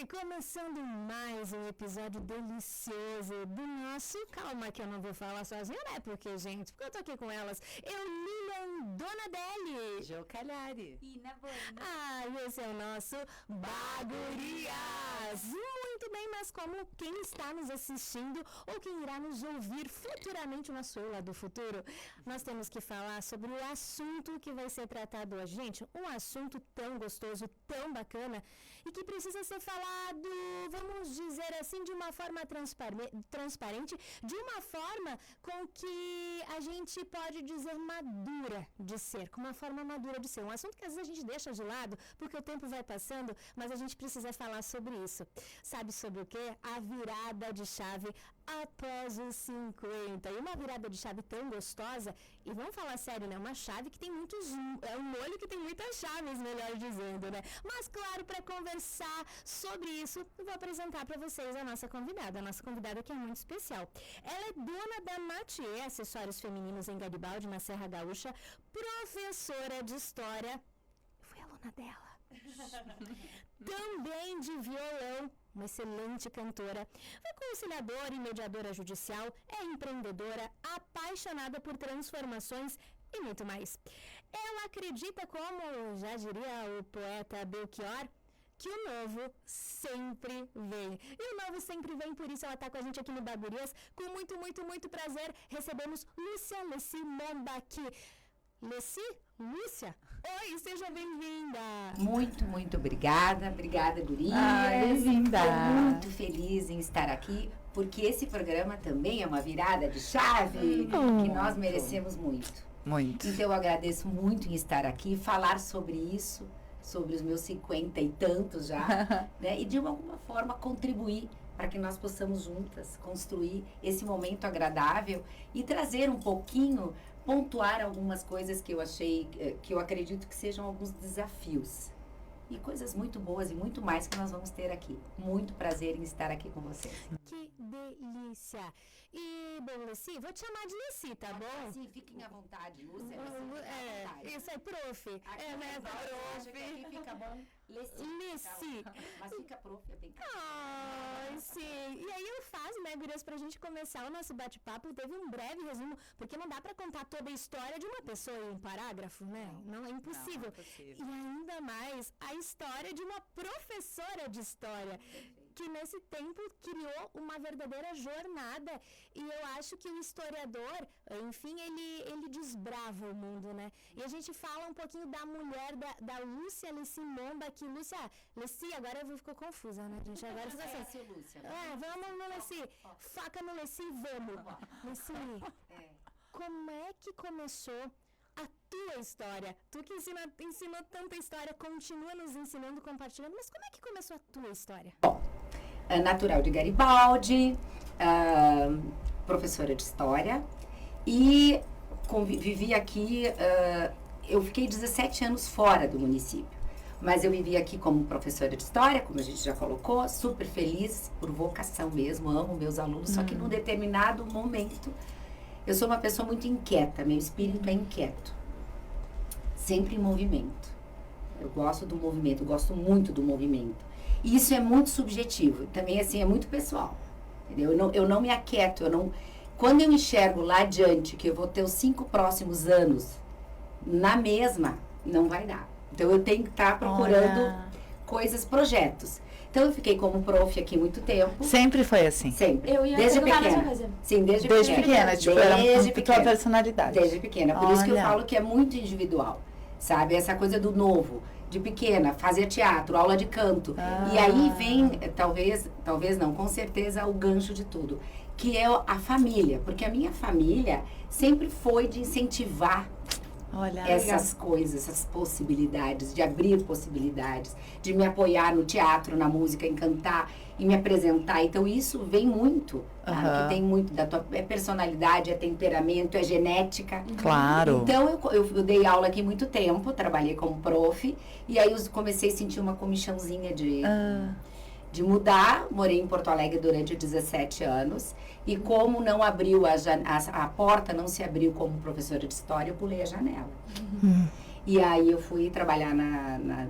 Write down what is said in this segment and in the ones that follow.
Começando mais um episódio delicioso do nosso... Calma que eu não vou falar sozinha, né? Porque, gente, porque eu tô aqui com elas. Eu, Lilian Donadelli. Jo Calhari. E na Bona. Esse é o nosso Bagurias. Muito bem, mas como quem está nos assistindo ou quem irá nos ouvir futuramente, o nosso eu lá do futuro, nós temos que falar sobre o assunto que vai ser tratado hoje. Gente, um assunto tão gostoso, tão bacana e que precisa ser falado, vamos dizer assim, de uma forma transparente, de uma forma com que a gente pode dizer madura de ser, com uma forma madura de ser. Um assunto que às vezes a gente deixa de lado, porque o tempo vai passando, mas a gente precisa falar sobre isso. Sabe sobre o quê? A virada de chave após os 50. E uma virada de chave tão gostosa, e vamos falar sério, né? Uma chave que tem muitos... É um molho que tem muitas chaves, melhor dizendo, né? Mas, claro, para conversar sobre isso, eu vou apresentar para vocês a nossa convidada que é muito especial. Ela é dona da Mathieu Acessórios Femininos em Garibaldi, na Serra Gaúcha, professora de História. Eu fui aluna dela. Também de violão, uma excelente cantora, foi conciliadora e mediadora judicial, é empreendedora, apaixonada por transformações e muito mais. Ela acredita, como já diria o poeta Belchior, que o novo sempre vem. E o novo sempre vem, por isso ela está com a gente aqui no Bagurias. Com muito, muito, muito prazer, recebemos Lúcia Leci Momba aqui. Lúcia, oi, seja bem-vinda. Muito, muito obrigada. Obrigada, gurias. Bem-vinda. Estou muito feliz em estar aqui, porque esse programa também é uma virada de chave que nós merecemos muito. Muito. Então eu agradeço muito em estar aqui, falar sobre isso, sobre os meus 50 e tantos já, né? E de alguma forma contribuir para que nós possamos juntas construir esse momento agradável e trazer um pouquinho, pontuar algumas coisas que eu achei, que eu acredito que sejam alguns desafios. E coisas muito boas e muito mais que nós vamos ter aqui. Muito prazer em estar aqui com vocês. Que delícia! E, bom, Leci, vou te chamar de Leci, tá bom? Sim, fiquem à vontade, Lúcia. Isso é prof. Aqui né, prof. aqui fica bom. Leci. Mas fica prof, é bem Ai, sim. E aí eu faço, né, gurias, pra gente começar o nosso bate-papo, teve um breve resumo, porque não dá pra contar toda a história de uma pessoa em um parágrafo, né? Não é impossível. E ainda mais a história de uma professora de história, que nesse tempo criou uma verdadeira jornada. E eu acho que o historiador, enfim, ele desbrava o mundo, né? E a gente fala um pouquinho da mulher, da Lúcia Leci Momba, que Leci, agora eu ficou confusa, né, gente? Agora fica assim. Lúcia. Vamos no Leci. Faca no Leci, vamos. Leci, como é que começou a tua história? Tu que ensinou tanta história, continua nos ensinando, compartilhando, mas como é que começou a tua história? Natural de Garibaldi, professora de História, e vivi aqui, eu fiquei 17 anos fora do município, mas eu vivi aqui como professora de História, como a gente já colocou, super feliz, por vocação mesmo, amo meus alunos, só que num determinado momento, eu sou uma pessoa muito inquieta, meu espírito é inquieto, sempre em movimento, eu gosto do movimento, gosto muito do movimento. E isso é muito subjetivo, também assim, é muito pessoal, entendeu? Eu não me aquieto, quando eu enxergo lá adiante que eu vou ter os 5 próximos anos na mesma, não vai dar. Então eu tenho que estar procurando coisas, projetos. Então eu fiquei como prof aqui muito tempo. Sempre foi assim? Sempre. Eu ia desde perguntar a mesma pequena. coisa. Sim, desde pequena. Tipo, era a tua personalidade. Desde pequena. Por isso que eu falo que é muito individual, sabe? Essa coisa do novo. De pequena, fazia teatro, aula de canto. E aí vem, talvez não, com certeza, o gancho de tudo. Que é a família. Porque a minha família sempre foi de incentivar essas coisas, essas possibilidades, de abrir possibilidades, de me apoiar no teatro, na música, em cantar, em me apresentar. Então, isso vem muito, que tem muito da tua personalidade, é temperamento, é genética. Claro. Então, eu dei aula aqui muito tempo, trabalhei como prof, e aí eu comecei a sentir uma comichãozinha de de mudar, morei em Porto Alegre durante 17 anos, e como não abriu a porta, não se abriu como professora de história, eu pulei a janela. E aí eu fui trabalhar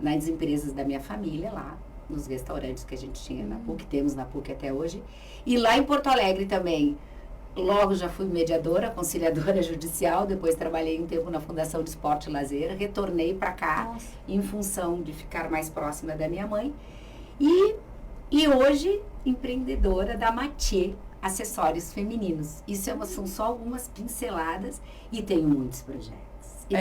nas empresas da minha família lá, nos restaurantes que a gente tinha na PUC, temos na PUC até hoje. E lá em Porto Alegre também, logo já fui mediadora, conciliadora judicial, depois trabalhei um tempo na Fundação de Esporte e Lazer, retornei para cá em função de ficar mais próxima da minha mãe. E hoje, empreendedora da Mathieu Acessórios Femininos. Isso são só algumas pinceladas e tenho muitos projetos. E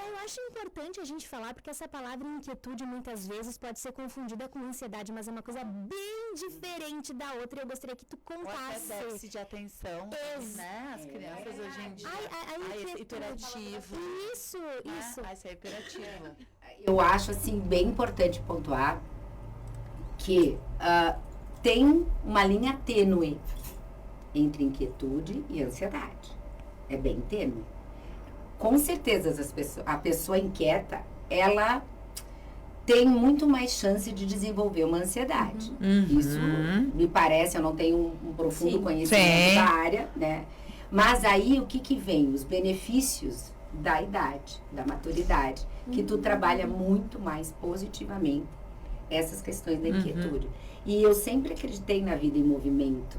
eu acho importante a gente falar, porque essa palavra inquietude muitas vezes pode ser confundida com ansiedade, mas é uma coisa bem diferente da outra. E eu gostaria que tu contasse. Ou até déficit de atenção, né? As crianças hoje em dia. Hiperativo. Isso. Isso é hiperativo. Eu acho, assim, bem importante pontuar que tem uma linha tênue entre inquietude e ansiedade. É bem tênue. Com certeza, a pessoa inquieta, ela tem muito mais chance de desenvolver uma ansiedade. Isso me parece, eu não tenho um profundo conhecimento da área, né? Mas aí, o que vem? Os benefícios da idade, da maturidade, que tu trabalha muito mais positivamente essas questões da inquietude. E eu sempre acreditei na vida em movimento.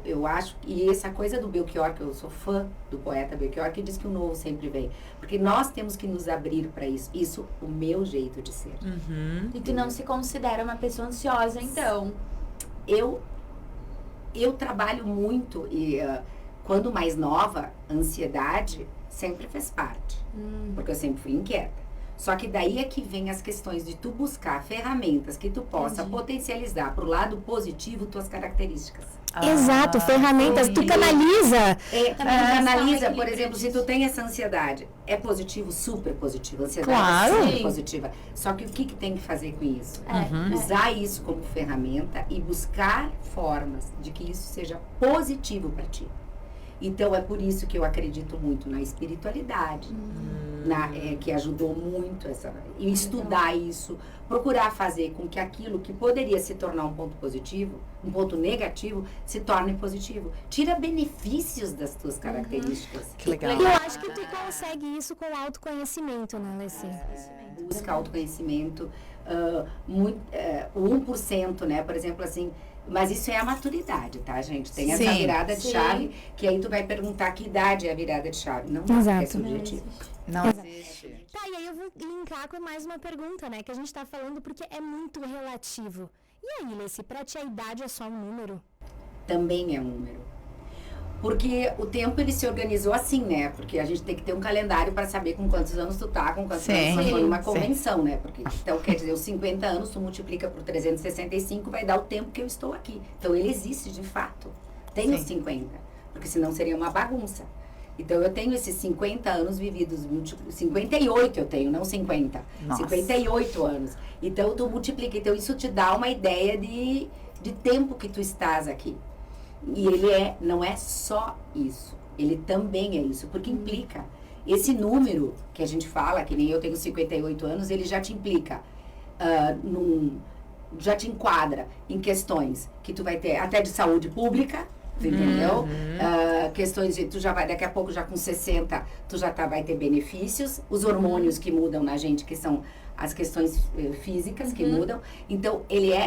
Eu acho, e essa coisa do Belchior, que eu sou fã do poeta Belchior, que diz que o novo sempre vem. Porque nós temos que nos abrir para isso. Isso, o meu jeito de ser. E tu não se considera uma pessoa ansiosa, então? Eu trabalho muito e quando mais nova, ansiedade sempre fez parte. Porque eu sempre fui inquieta. Só que daí é que vem as questões de tu buscar ferramentas que tu possa potencializar pro lado positivo tuas características. Exato, ferramentas, tu canaliza. Canaliza, por exemplo, se tu tem essa ansiedade, é positivo, super positivo, ansiedade é super positiva. Só que o que tem que fazer com isso? Usar isso como ferramenta e buscar formas de que isso seja positivo para ti. Então, é por isso que eu acredito muito na espiritualidade, que ajudou muito e estudar isso, procurar fazer com que aquilo que poderia se tornar um ponto positivo, um ponto negativo, se torne positivo. Tira benefícios das tuas características. Que legal. E eu acho que tu consegue isso com autoconhecimento, né, Alessi? Busca autoconhecimento, o 1%, né, por exemplo, assim. Mas isso é a maturidade, tá, gente? Tem essa virada de chave, que aí tu vai perguntar que idade é a virada de chave. Não é subjetivo. Não existe. Tá, e aí eu vou linkar com mais uma pergunta, né? Que a gente tá falando porque é muito relativo. E aí, Alessi, pra ti a idade é só um número? Também é um número. Porque o tempo, ele se organizou assim, né? Porque a gente tem que ter um calendário para saber com quantos anos tu tá, com quantos anos tu foi uma convenção, né? Porque, então, quer dizer, os 50 anos, tu multiplica por 365, vai dar o tempo que eu estou aqui. Então, ele existe, de fato. Tem os 50, porque senão seria uma bagunça. Então, eu tenho esses 50 anos vividos, 58 eu tenho, não 50. Nossa. 58 anos. Então, tu multiplica. Então, isso te dá uma ideia de tempo que tu estás aqui. E ele não é só isso, ele também é isso, porque implica. Esse número que a gente fala, que nem eu tenho 58 anos, ele já te implica, já te enquadra em questões que tu vai ter até de saúde pública, entendeu? Questões de, tu já vai, daqui a pouco já com 60, tu já vai ter benefícios, os hormônios que mudam na gente, que são as questões físicas que mudam. Então,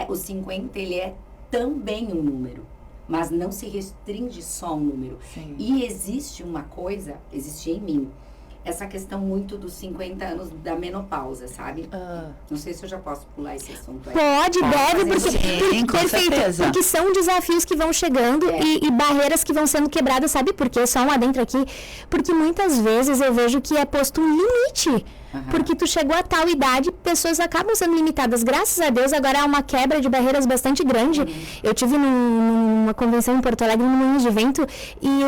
os 50, ele é também um número. Mas não se restringe só um número. Sim. E existe uma coisa, existe em mim, essa questão muito dos 50 anos da menopausa, sabe? Não sei se eu já posso pular esse assunto aí. Pode, deve, porque perfeito, porque são desafios que vão chegando e barreiras que vão sendo quebradas, sabe por quê? Só um adentro aqui, porque muitas vezes eu vejo que é posto um limite. Porque tu chegou a tal idade, pessoas acabam sendo limitadas. Graças a Deus, agora há uma quebra de barreiras bastante grande. Eu tive numa convenção em Porto Alegre, num Moinhos de Vento, e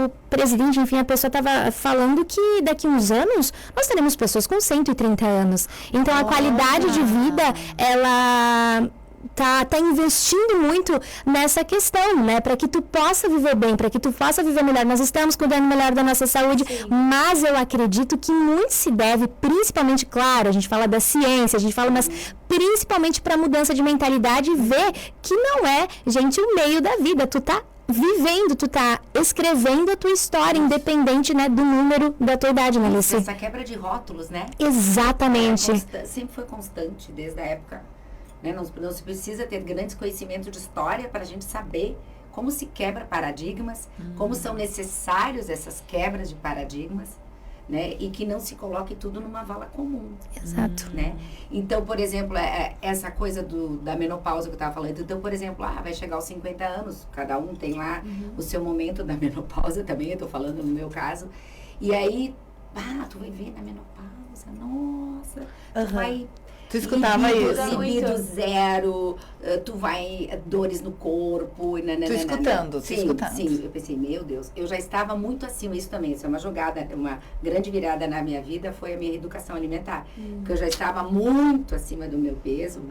o presidente, enfim, a pessoa estava falando que daqui a uns anos nós teremos pessoas com 130 anos. Então, a qualidade de vida, ela tá investindo muito nessa questão, né? Para que tu possa viver bem, para que tu possa viver melhor. Nós estamos cuidando melhor da nossa saúde, mas eu acredito que muito se deve, principalmente, claro, a gente fala da ciência, a gente fala, mas principalmente para mudança de mentalidade e ver que não é, gente, o meio da vida. Tu tá vivendo, tu tá escrevendo a tua história, independente, né, do número da tua idade, né, Alice? Essa quebra de rótulos, né? Exatamente. Sempre foi constante, desde a época. Né? Não se precisa ter grandes conhecimentos de história para a gente saber como se quebra paradigmas, como são necessários essas quebras de paradigmas, né? E que não se coloque tudo numa vala comum. Exato. Né? Então, por exemplo, essa coisa da menopausa que eu estava falando. Então, por exemplo, vai chegar aos 50 anos, cada um tem lá o seu momento da menopausa também, eu estou falando no meu caso. E aí, tu vai ver na menopausa, nossa, tu vai... Tu escutava isso? Libido zero, tu vai, dores no corpo. Escutando. Sim, eu pensei, meu Deus, eu já estava muito acima, isso também, isso é uma jogada, uma grande virada na minha vida, foi a minha reeducação alimentar. Porque eu já estava muito acima do meu peso,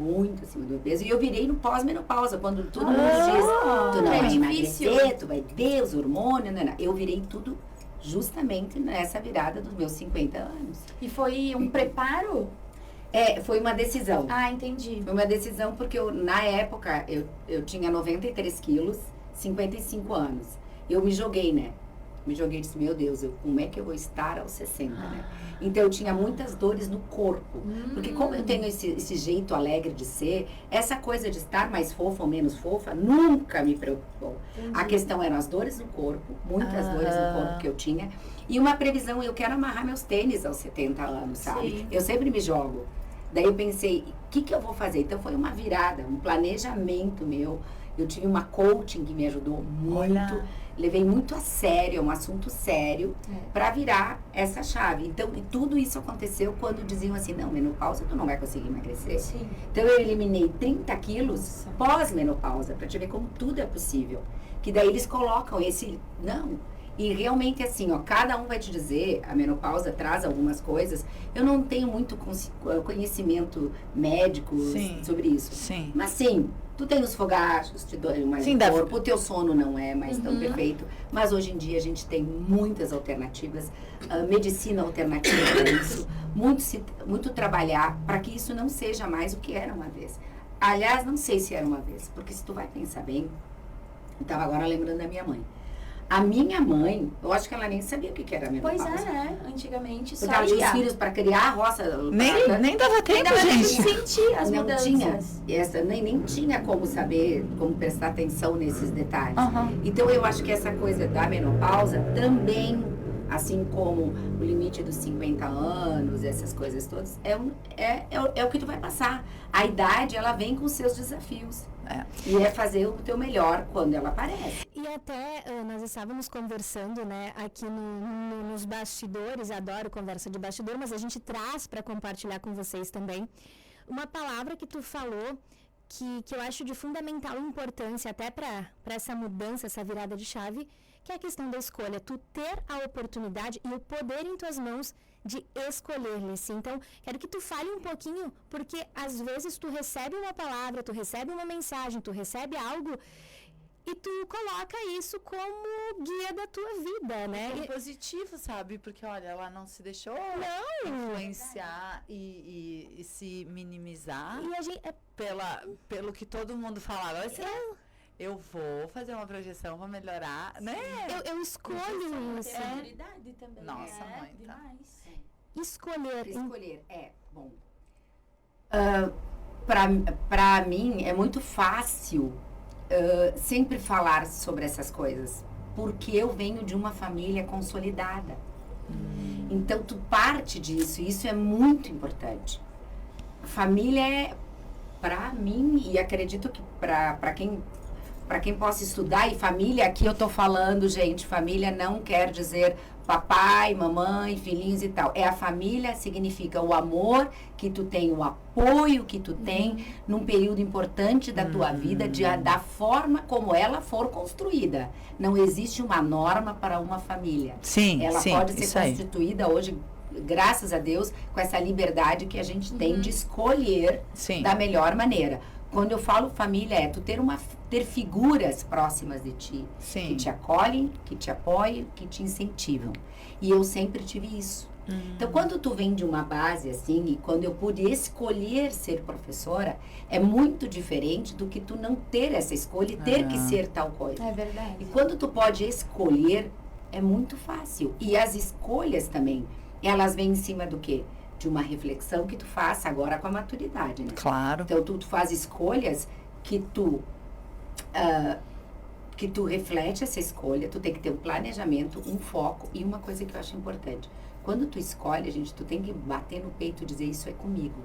e eu virei no pós-menopausa, quando todo mundo diz, tu não vai emagrecer, tu vai ver os hormônios, eu virei tudo justamente nessa virada dos meus 50 anos. E foi um preparo? Foi uma decisão. Ah, entendi. Foi uma decisão porque na época, eu tinha 93 quilos, 55 anos. Eu me joguei, né? Me joguei e disse, meu Deus, como é que eu vou estar aos 60, né? Então, eu tinha muitas dores no corpo. Porque como eu tenho esse jeito alegre de ser, essa coisa de estar mais fofa ou menos fofa, nunca me preocupou. Entendi. A questão eram as dores no corpo, muitas dores no corpo que eu tinha. E uma previsão, eu quero amarrar meus tênis aos 70 anos, sabe? Sim. Eu sempre me jogo. Daí eu pensei, o que eu vou fazer? Então foi uma virada, um planejamento meu. Eu tive uma coaching que me ajudou muito. Levei muito a sério, é um assunto sério, para virar essa chave. Então, tudo isso aconteceu quando diziam assim, não, menopausa, tu não vai conseguir emagrecer. Sim. Então, eu eliminei 30 quilos pós-menopausa, para te ver como tudo é possível. Que daí eles colocam e realmente assim, cada um vai te dizer, a menopausa traz algumas coisas. Eu não tenho muito conhecimento médico sobre isso. Sim. Mas sim, tu tem os fogachos, te dói mais o corpo, o teu sono não é mais tão perfeito. Mas hoje em dia a gente tem muitas alternativas, medicina alternativa para isso, muito trabalhar para que isso não seja mais o que era uma vez. Aliás, não sei se era uma vez, porque se tu vai pensar bem, eu estava agora lembrando da minha mãe. A minha mãe, eu acho que ela nem sabia o que era menopausa. Pois é, né? Antigamente só ela tinha os filhos para criar a roça. Nem dava tempo, gente. Sentir as mudanças. Nem tinha como saber, como prestar atenção nesses detalhes. Então, eu acho que essa coisa da menopausa também, assim como o limite dos 50 anos, essas coisas todas, é o que tu vai passar. A idade, ela vem com os seus desafios. E é fazer o teu melhor quando ela aparece. E até nós estávamos conversando, né, aqui nos bastidores, adoro conversa de bastidor, mas a gente traz para compartilhar com vocês também uma palavra que tu falou que eu acho de fundamental importância até para essa mudança, essa virada de chave, que é a questão da escolha. Tu ter a oportunidade e o poder em tuas mãos de escolher, Lice. Então, quero que tu fale um pouquinho, porque às vezes tu recebe uma palavra, tu recebe uma mensagem, tu recebe algo e tu coloca isso como guia da tua vida, né? É positivo, sabe? Porque, olha, ela não se deixou influenciar e se minimizar e a gente, pelo que todo mundo falava. Eu vou fazer uma projeção, vou melhorar, né? Eu escolho isso. Também. Nossa, mãe, tá. Escolher, bom. Pra mim, é muito fácil sempre falar sobre essas coisas, porque eu venho de uma família consolidada. Então, tu parte disso, e isso é muito importante. Família é, pra mim, e acredito que pra quem possa estudar, e família, aqui eu tô falando, gente, família não quer dizer papai, mamãe, filhinhos e tal. A família significa o amor que tu tem, o apoio que tu tem num período importante da tua vida, da forma como ela for construída. Não existe uma norma para uma família. Ela pode ser constituída hoje, graças a Deus, com essa liberdade que a gente tem de escolher da melhor maneira. quando eu falo família, é tu ter figuras próximas de ti, Sim. que te acolhem, que te apoiam, que te incentivam. E eu sempre tive isso. Então, quando tu vem de uma base assim, e quando eu pude escolher ser professora, é muito diferente do que tu não ter essa escolha e ter que ser tal coisa. É verdade. E quando tu pode escolher, é muito fácil. E as escolhas também, elas vêm em cima do quê? De uma reflexão que tu faz agora com a maturidade, né? Claro. Então, tu faz escolhas que tu reflete essa escolha, tu tem que ter um planejamento, um foco e uma coisa que eu acho importante. Quando tu escolhe, gente, tu tem que bater no peito e dizer, isso é comigo.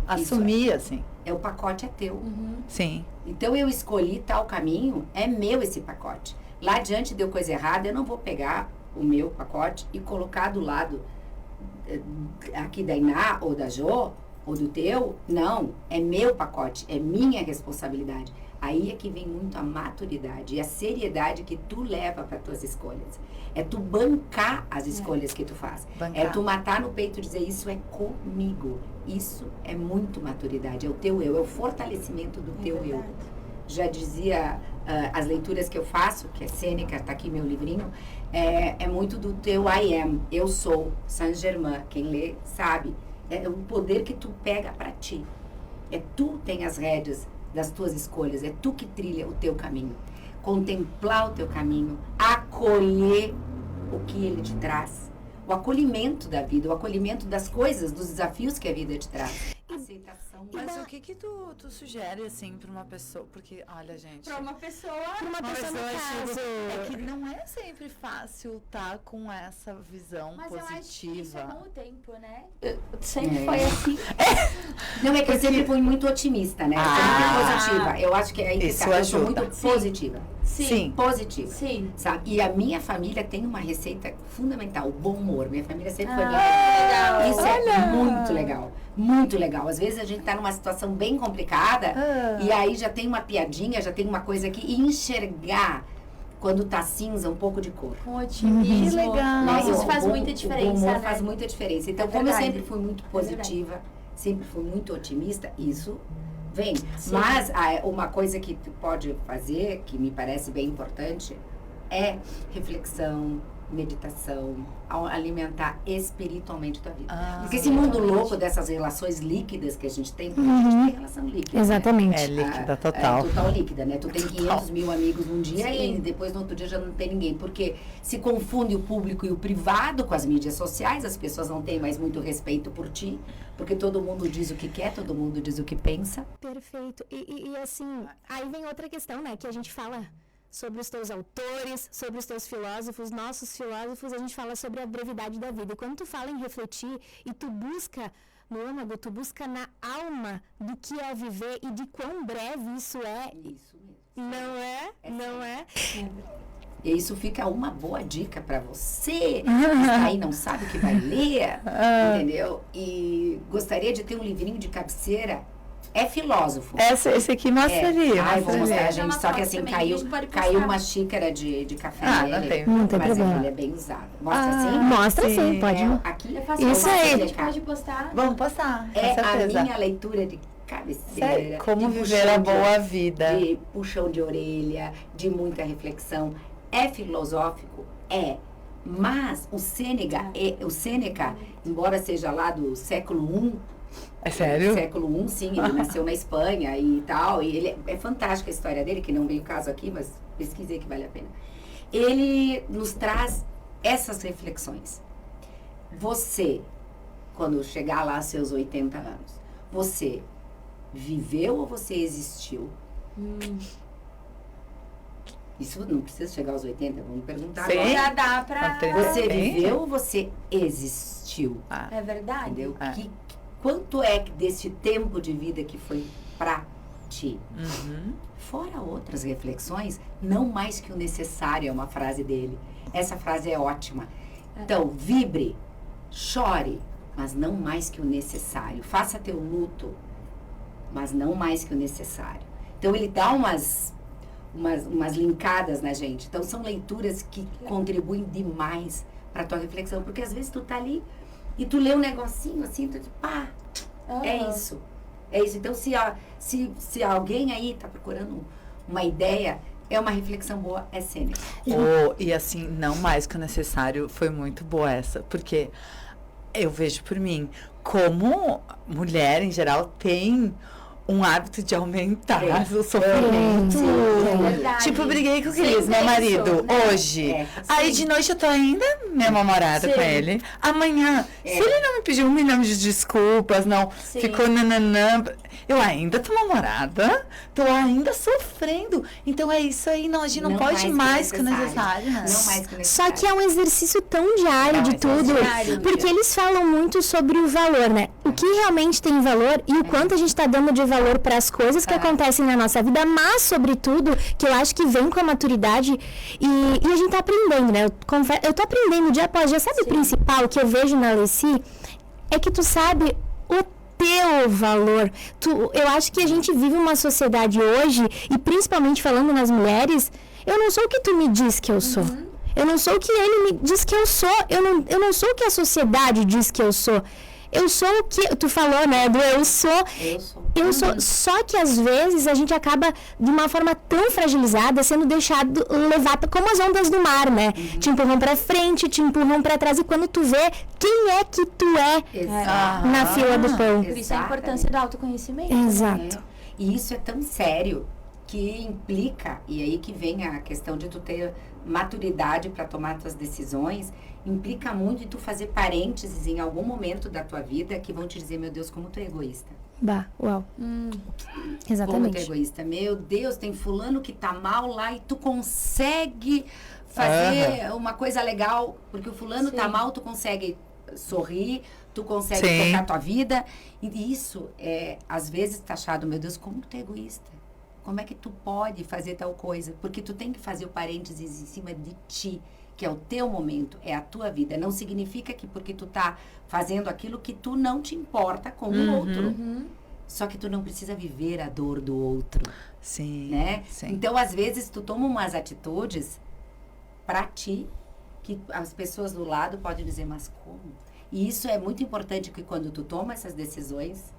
Assumir, assim. É o pacote é teu. Sim. Então, eu escolhi tal caminho, é meu esse pacote. Lá adiante deu coisa errada, eu não vou pegar o meu pacote e colocar do lado aqui da Iná ou da Jo ou do teu. Não, é meu pacote, é minha responsabilidade. Aí é que vem muito a maturidade e a seriedade que tu leva para tuas escolhas. É tu bancar as escolhas que tu faz. Bancar. É tu matar no peito e dizer, isso é comigo. Isso é muito maturidade, é o teu eu, é o fortalecimento do teu eu. Já dizia, as leituras que eu faço, que é Sêneca, tá aqui meu livrinho, é muito do teu I am, eu sou, Saint-Germain, quem lê sabe. É o poder que tu pega para ti. É tu tem as rédeas das tuas escolhas, é tu que trilha o teu caminho. Contemplar o teu caminho, acolher o que ele te traz. O acolhimento da vida, o acolhimento das coisas, dos desafios que a vida te traz. Aceitação. Mas o que tu sugere, assim, pra uma pessoa? Porque, olha, gente... Pra uma pessoa... Uma pessoa no caso. É que não é sempre fácil estar com essa visão Mas positiva. eu acho que isso é com o tempo, né? Sempre foi assim. Não, é que eu sempre fui muito otimista, né? Eu sou muito positiva. Eu acho que é aí que Isso tá. Eu sou ajuda. muito positiva. Sim. Positiva. Sim. Sabe? E a minha família tem uma receita fundamental, o bom humor. Minha família sempre foi bem. legal. Isso é muito legal. Muito legal. Às vezes a gente tá numa situação bem complicada e aí já tem uma piadinha, já tem uma coisa aqui. E enxergar quando tá cinza um pouco de cor. Com otimismo. Que legal. Nossa, Né? isso faz muita O diferença, bom humor né? faz muita diferença. Então, É como eu verdade. sempre fui muito positiva, sempre fui muito otimista, isso vem. Sim. Mas uma coisa que tu pode fazer, que me parece bem importante, é reflexão, meditação, alimentar espiritualmente tua vida. Porque esse mundo louco dessas relações líquidas que a gente tem, porque a gente tem relação líquida. Exatamente. É líquida, É total. total líquida, né? Tu tem 500 mil amigos um dia Sim. e depois no outro dia já não tem ninguém. Porque se confunde o público e o privado com as mídias sociais, as pessoas não têm mais muito respeito por ti, porque todo mundo diz o que quer, todo mundo diz o que pensa. Perfeito. E assim, aí vem outra questão, né? Que a gente fala sobre os teus autores, sobre os teus filósofos, nossos filósofos, a gente fala sobre a brevidade da vida. E quando tu fala em refletir e tu busca no âmago, tu busca na alma do que é viver e de quão breve isso é. Isso mesmo. Não é? Não é? E isso fica uma boa dica para você que aí não sabe o que vai ler, entendeu? E gostaria de ter um livrinho de cabeceira. É filósofo. Esse aqui mostra ali. Ai, vou mostra ali. mostrar, Uma gente. Só foto que assim, também, caiu, a gente pode caiu postar. uma xícara de café Ah, nele. não tem. Não tem mas problema. ele é bem usado. Mostra Ah, assim? Mostra Sim. sim, pode. Aqui Eu faço Isso uma aí. foto, a gente pode postar. Vamos postar, com é a certeza. minha leitura de cabeceira. Sério, como de viver a puxão boa vida. De puxão de orelha, de muita reflexão. É filosófico? É. Mas o Sêneca, embora seja lá do século I, É sério? século I, sim, ele nasceu na Espanha e tal, e ele é fantástica a história dele, que não veio o caso aqui, mas pesquisei que vale a pena. Ele nos traz essas reflexões. Você, quando chegar lá aos seus 80 anos, você viveu ou você existiu? Isso não precisa chegar aos 80, vamos perguntar Sim. agora. Já dá pra... Você Bem. viveu ou você existiu? É verdade. Entendeu? É. Quanto é desse tempo de vida que foi pra ti? Uhum. Fora outras reflexões, não mais que o necessário é uma frase dele. Essa frase é ótima. Então, vibre, chore, mas não mais que o necessário. Faça teu luto, mas não mais que o necessário. Então, ele dá umas linkadas na gente. Então, são leituras que contribuem demais para tua reflexão. Porque às vezes tu tá ali e tu lê um negocinho assim, tu diz, pá, é isso. É isso. Então, se alguém aí está procurando uma ideia, é uma reflexão boa, é Sêneca. E assim, não mais que o necessário, foi muito boa essa, porque eu vejo por mim, como mulher em geral tem um hábito de aumentar o sofrimento. É verdade. Tipo, briguei com o Sem Cris, meu intenção, marido, né? hoje. Aí de noite eu tô ainda minha namorada com ele. Amanhã, se ele não me pediu 1 milhão de desculpas, não ficou nananã, eu ainda tô namorada, tô ainda sofrendo. Então é isso aí, não, a gente não pode mais que o necessário, né? Não mais que o necessário. Só que é um exercício tão diário de tudo, porque eles falam muito sobre o valor, né? O que realmente tem valor e o quanto a gente tá dando de valor para as coisas que acontecem na nossa vida, mas, sobretudo, que eu acho que vem com a maturidade e a gente tá aprendendo, né? Eu tô aprendendo dia após dia. Sabe o principal que eu vejo na Alessi? É que tu sabe o teu valor. Eu acho que a gente vive uma sociedade hoje, e principalmente falando nas mulheres, eu não sou o que tu me diz que eu sou. Eu não sou o que ele me diz que eu sou. Eu não sou o que a sociedade diz que eu sou. Eu sou o que... Tu falou, né, do eu sou. Eu sou. Só que às vezes a gente acaba, de uma forma tão fragilizada, sendo deixado levar como as ondas do mar, né? Te empurram pra frente, te empurram pra trás. E quando tu vê, quem é que tu é na fila do pão? Por isso a importância do autoconhecimento. Exato. E isso é tão sério que implica, e aí que vem a questão de tu ter maturidade para tomar tuas decisões, implica muito em tu fazer parênteses em algum momento da tua vida que vão te dizer, meu Deus, como tu é egoísta. Bah, uau. Como tu é Exatamente. egoísta. Meu Deus, tem fulano que tá mal lá e tu consegue fazer uma coisa legal, porque o fulano tá mal, tu consegue sorrir, tu consegue tocar tua vida. E isso é, às vezes, taxado, meu Deus, como tu é egoísta. Como é que tu pode fazer tal coisa? Porque tu tem que fazer o parênteses em cima de ti, que é o teu momento, é a tua vida. Não significa que porque tu tá fazendo aquilo que tu não te importa com o outro. Só que tu não precisa viver a dor do outro. Sim, Né? sim. Então, às vezes, tu toma umas atitudes pra ti, que as pessoas do lado podem dizer, mas como? E isso é muito importante, que quando tu toma essas decisões,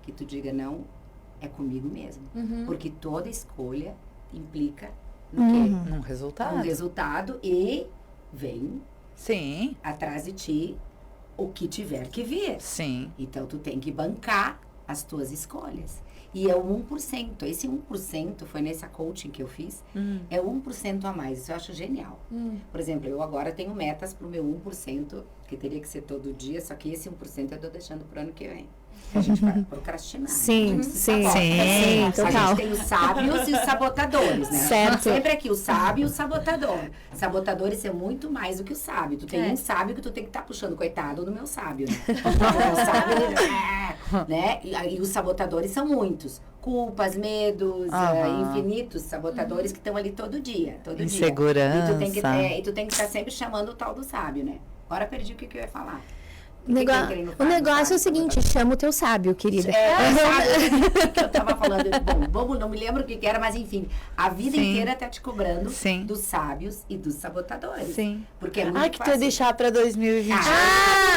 que tu diga, não, é comigo mesmo. Porque toda escolha implica no quê? Num resultado. Um resultado e vem Sim, atrás de ti o que tiver que vir. sim. Então, tu tem que bancar as tuas escolhas. E é o 1%. Esse 1% foi nessa coaching que eu fiz. É 1% a mais. Isso eu acho genial. Por exemplo, eu agora tenho metas pro meu 1%, que teria que ser todo dia, só que esse 1% eu tô deixando pro ano que vem. A gente vai procrastinar. Sim, sim, A total. gente tem os sábios e os sabotadores, né? Certo. Sempre aqui, o sábio e o sabotador. Sabotadores é muito mais do que o sábio. Tu tem um sábio que tu tem que estar puxando, coitado do meu sábio, né? O meu sábio, né? E os sabotadores são muitos. Culpas, medos, infinitos sabotadores que estão ali todo dia. Insegurança. E tu tem que estar sempre chamando o tal do sábio, né? Agora perdi o que eu ia falar. O negócio é o seguinte, chama o teu sábio, querida. Sabe o que eu tava falando? Bom, não me lembro o que era, mas enfim, a vida inteira tá te cobrando dos sábios e dos sabotadores. Sim. Porque é muito Que tu ia deixar pra 2020.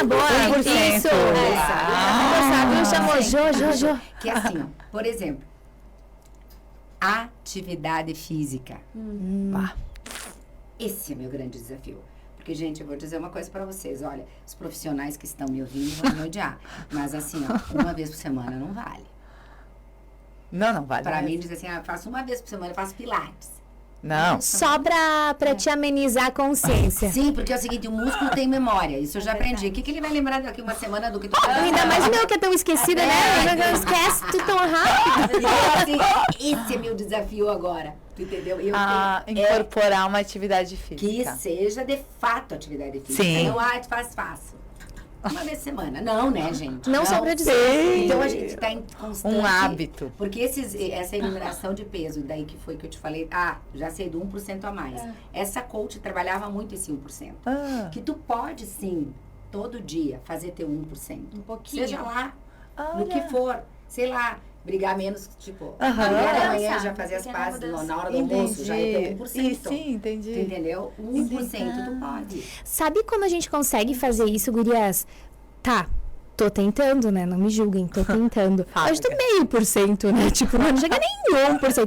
Boa, 1%. isso. O sábio chamou Jô. Que é assim, ó, por exemplo, atividade física. Esse é meu grande desafio. Porque, gente, eu vou dizer uma coisa pra vocês. Olha, os profissionais que estão me ouvindo vão me odiar. Mas, assim, ó, uma vez por semana não vale. Não vale. Pra mim, dizer assim, eu faço uma vez por semana, eu faço pilates. Não. Só pra te amenizar a consciência. Sim, porque é o seguinte, o músculo tem memória. Isso eu já aprendi. O que ele vai lembrar daqui uma semana do que tu tá Ainda mais o meu, que é tão esquecida, né? Não esquece tudo tão rápido. Assim, esse é meu desafio agora. Tu entendeu? Eu Incorporar uma atividade física. Que seja de fato atividade física. Sim. Não, faço. Uma vez por semana. Não, né, gente? Não só pra dizer. Então a gente tá em constante... Um hábito. Porque essa eliminação de peso, daí que foi que eu te falei, já sei do 1% a mais. Essa coach trabalhava muito esse 1%. Que tu pode, sim, todo dia, fazer teu 1%. Um pouquinho. Seja lá, no que for. Sei lá, brigar menos, tipo, amanhã já fazer as pazes na hora do almoço, já é teu 1%. Sim, entendi. Tu entendeu? 1% tu pode. Sabe como a gente consegue fazer isso, gurias? Tá, Tô tentando, né? Não me julguem, tô tentando. Fala, Hoje tô 0,5%, né? Tipo, não chega nem 1%.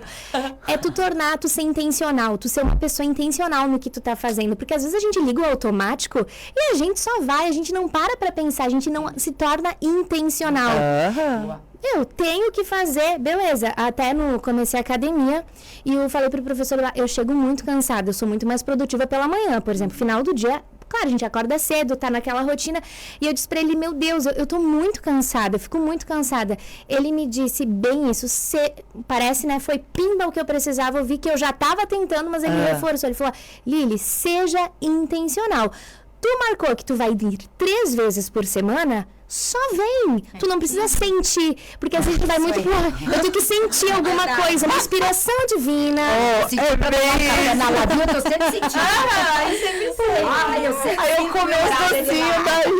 É tu ser intencional, tu ser uma pessoa intencional no que tu tá fazendo. Porque às vezes a gente liga o automático e a gente só vai, a gente não para pra pensar, a gente não se torna intencional. Aham. Eu tenho que fazer, beleza. Até comecei a academia e eu falei pro professor lá, eu chego muito cansada, eu sou muito mais produtiva pela manhã, por exemplo, final do dia. Claro, a gente acorda cedo, tá naquela rotina. E eu disse pra ele, meu Deus, eu tô muito cansada, eu fico muito cansada. Ele me disse bem isso, parece, né, foi pimba o que eu precisava, eu vi que eu já tava tentando, mas ele reforçou. Ele falou, Lili, seja intencional. Tu marcou que tu vai ir 3 vezes por semana, só vem. Tu não precisa sentir. Porque às vezes a gente vai muito eu tenho que sentir alguma coisa, uma inspiração divina. Sentir pra tomar um café na lagoa, eu tô sempre sentindo. Ai, sempre sei. Eu sempre Aí eu comi os docinhos daí.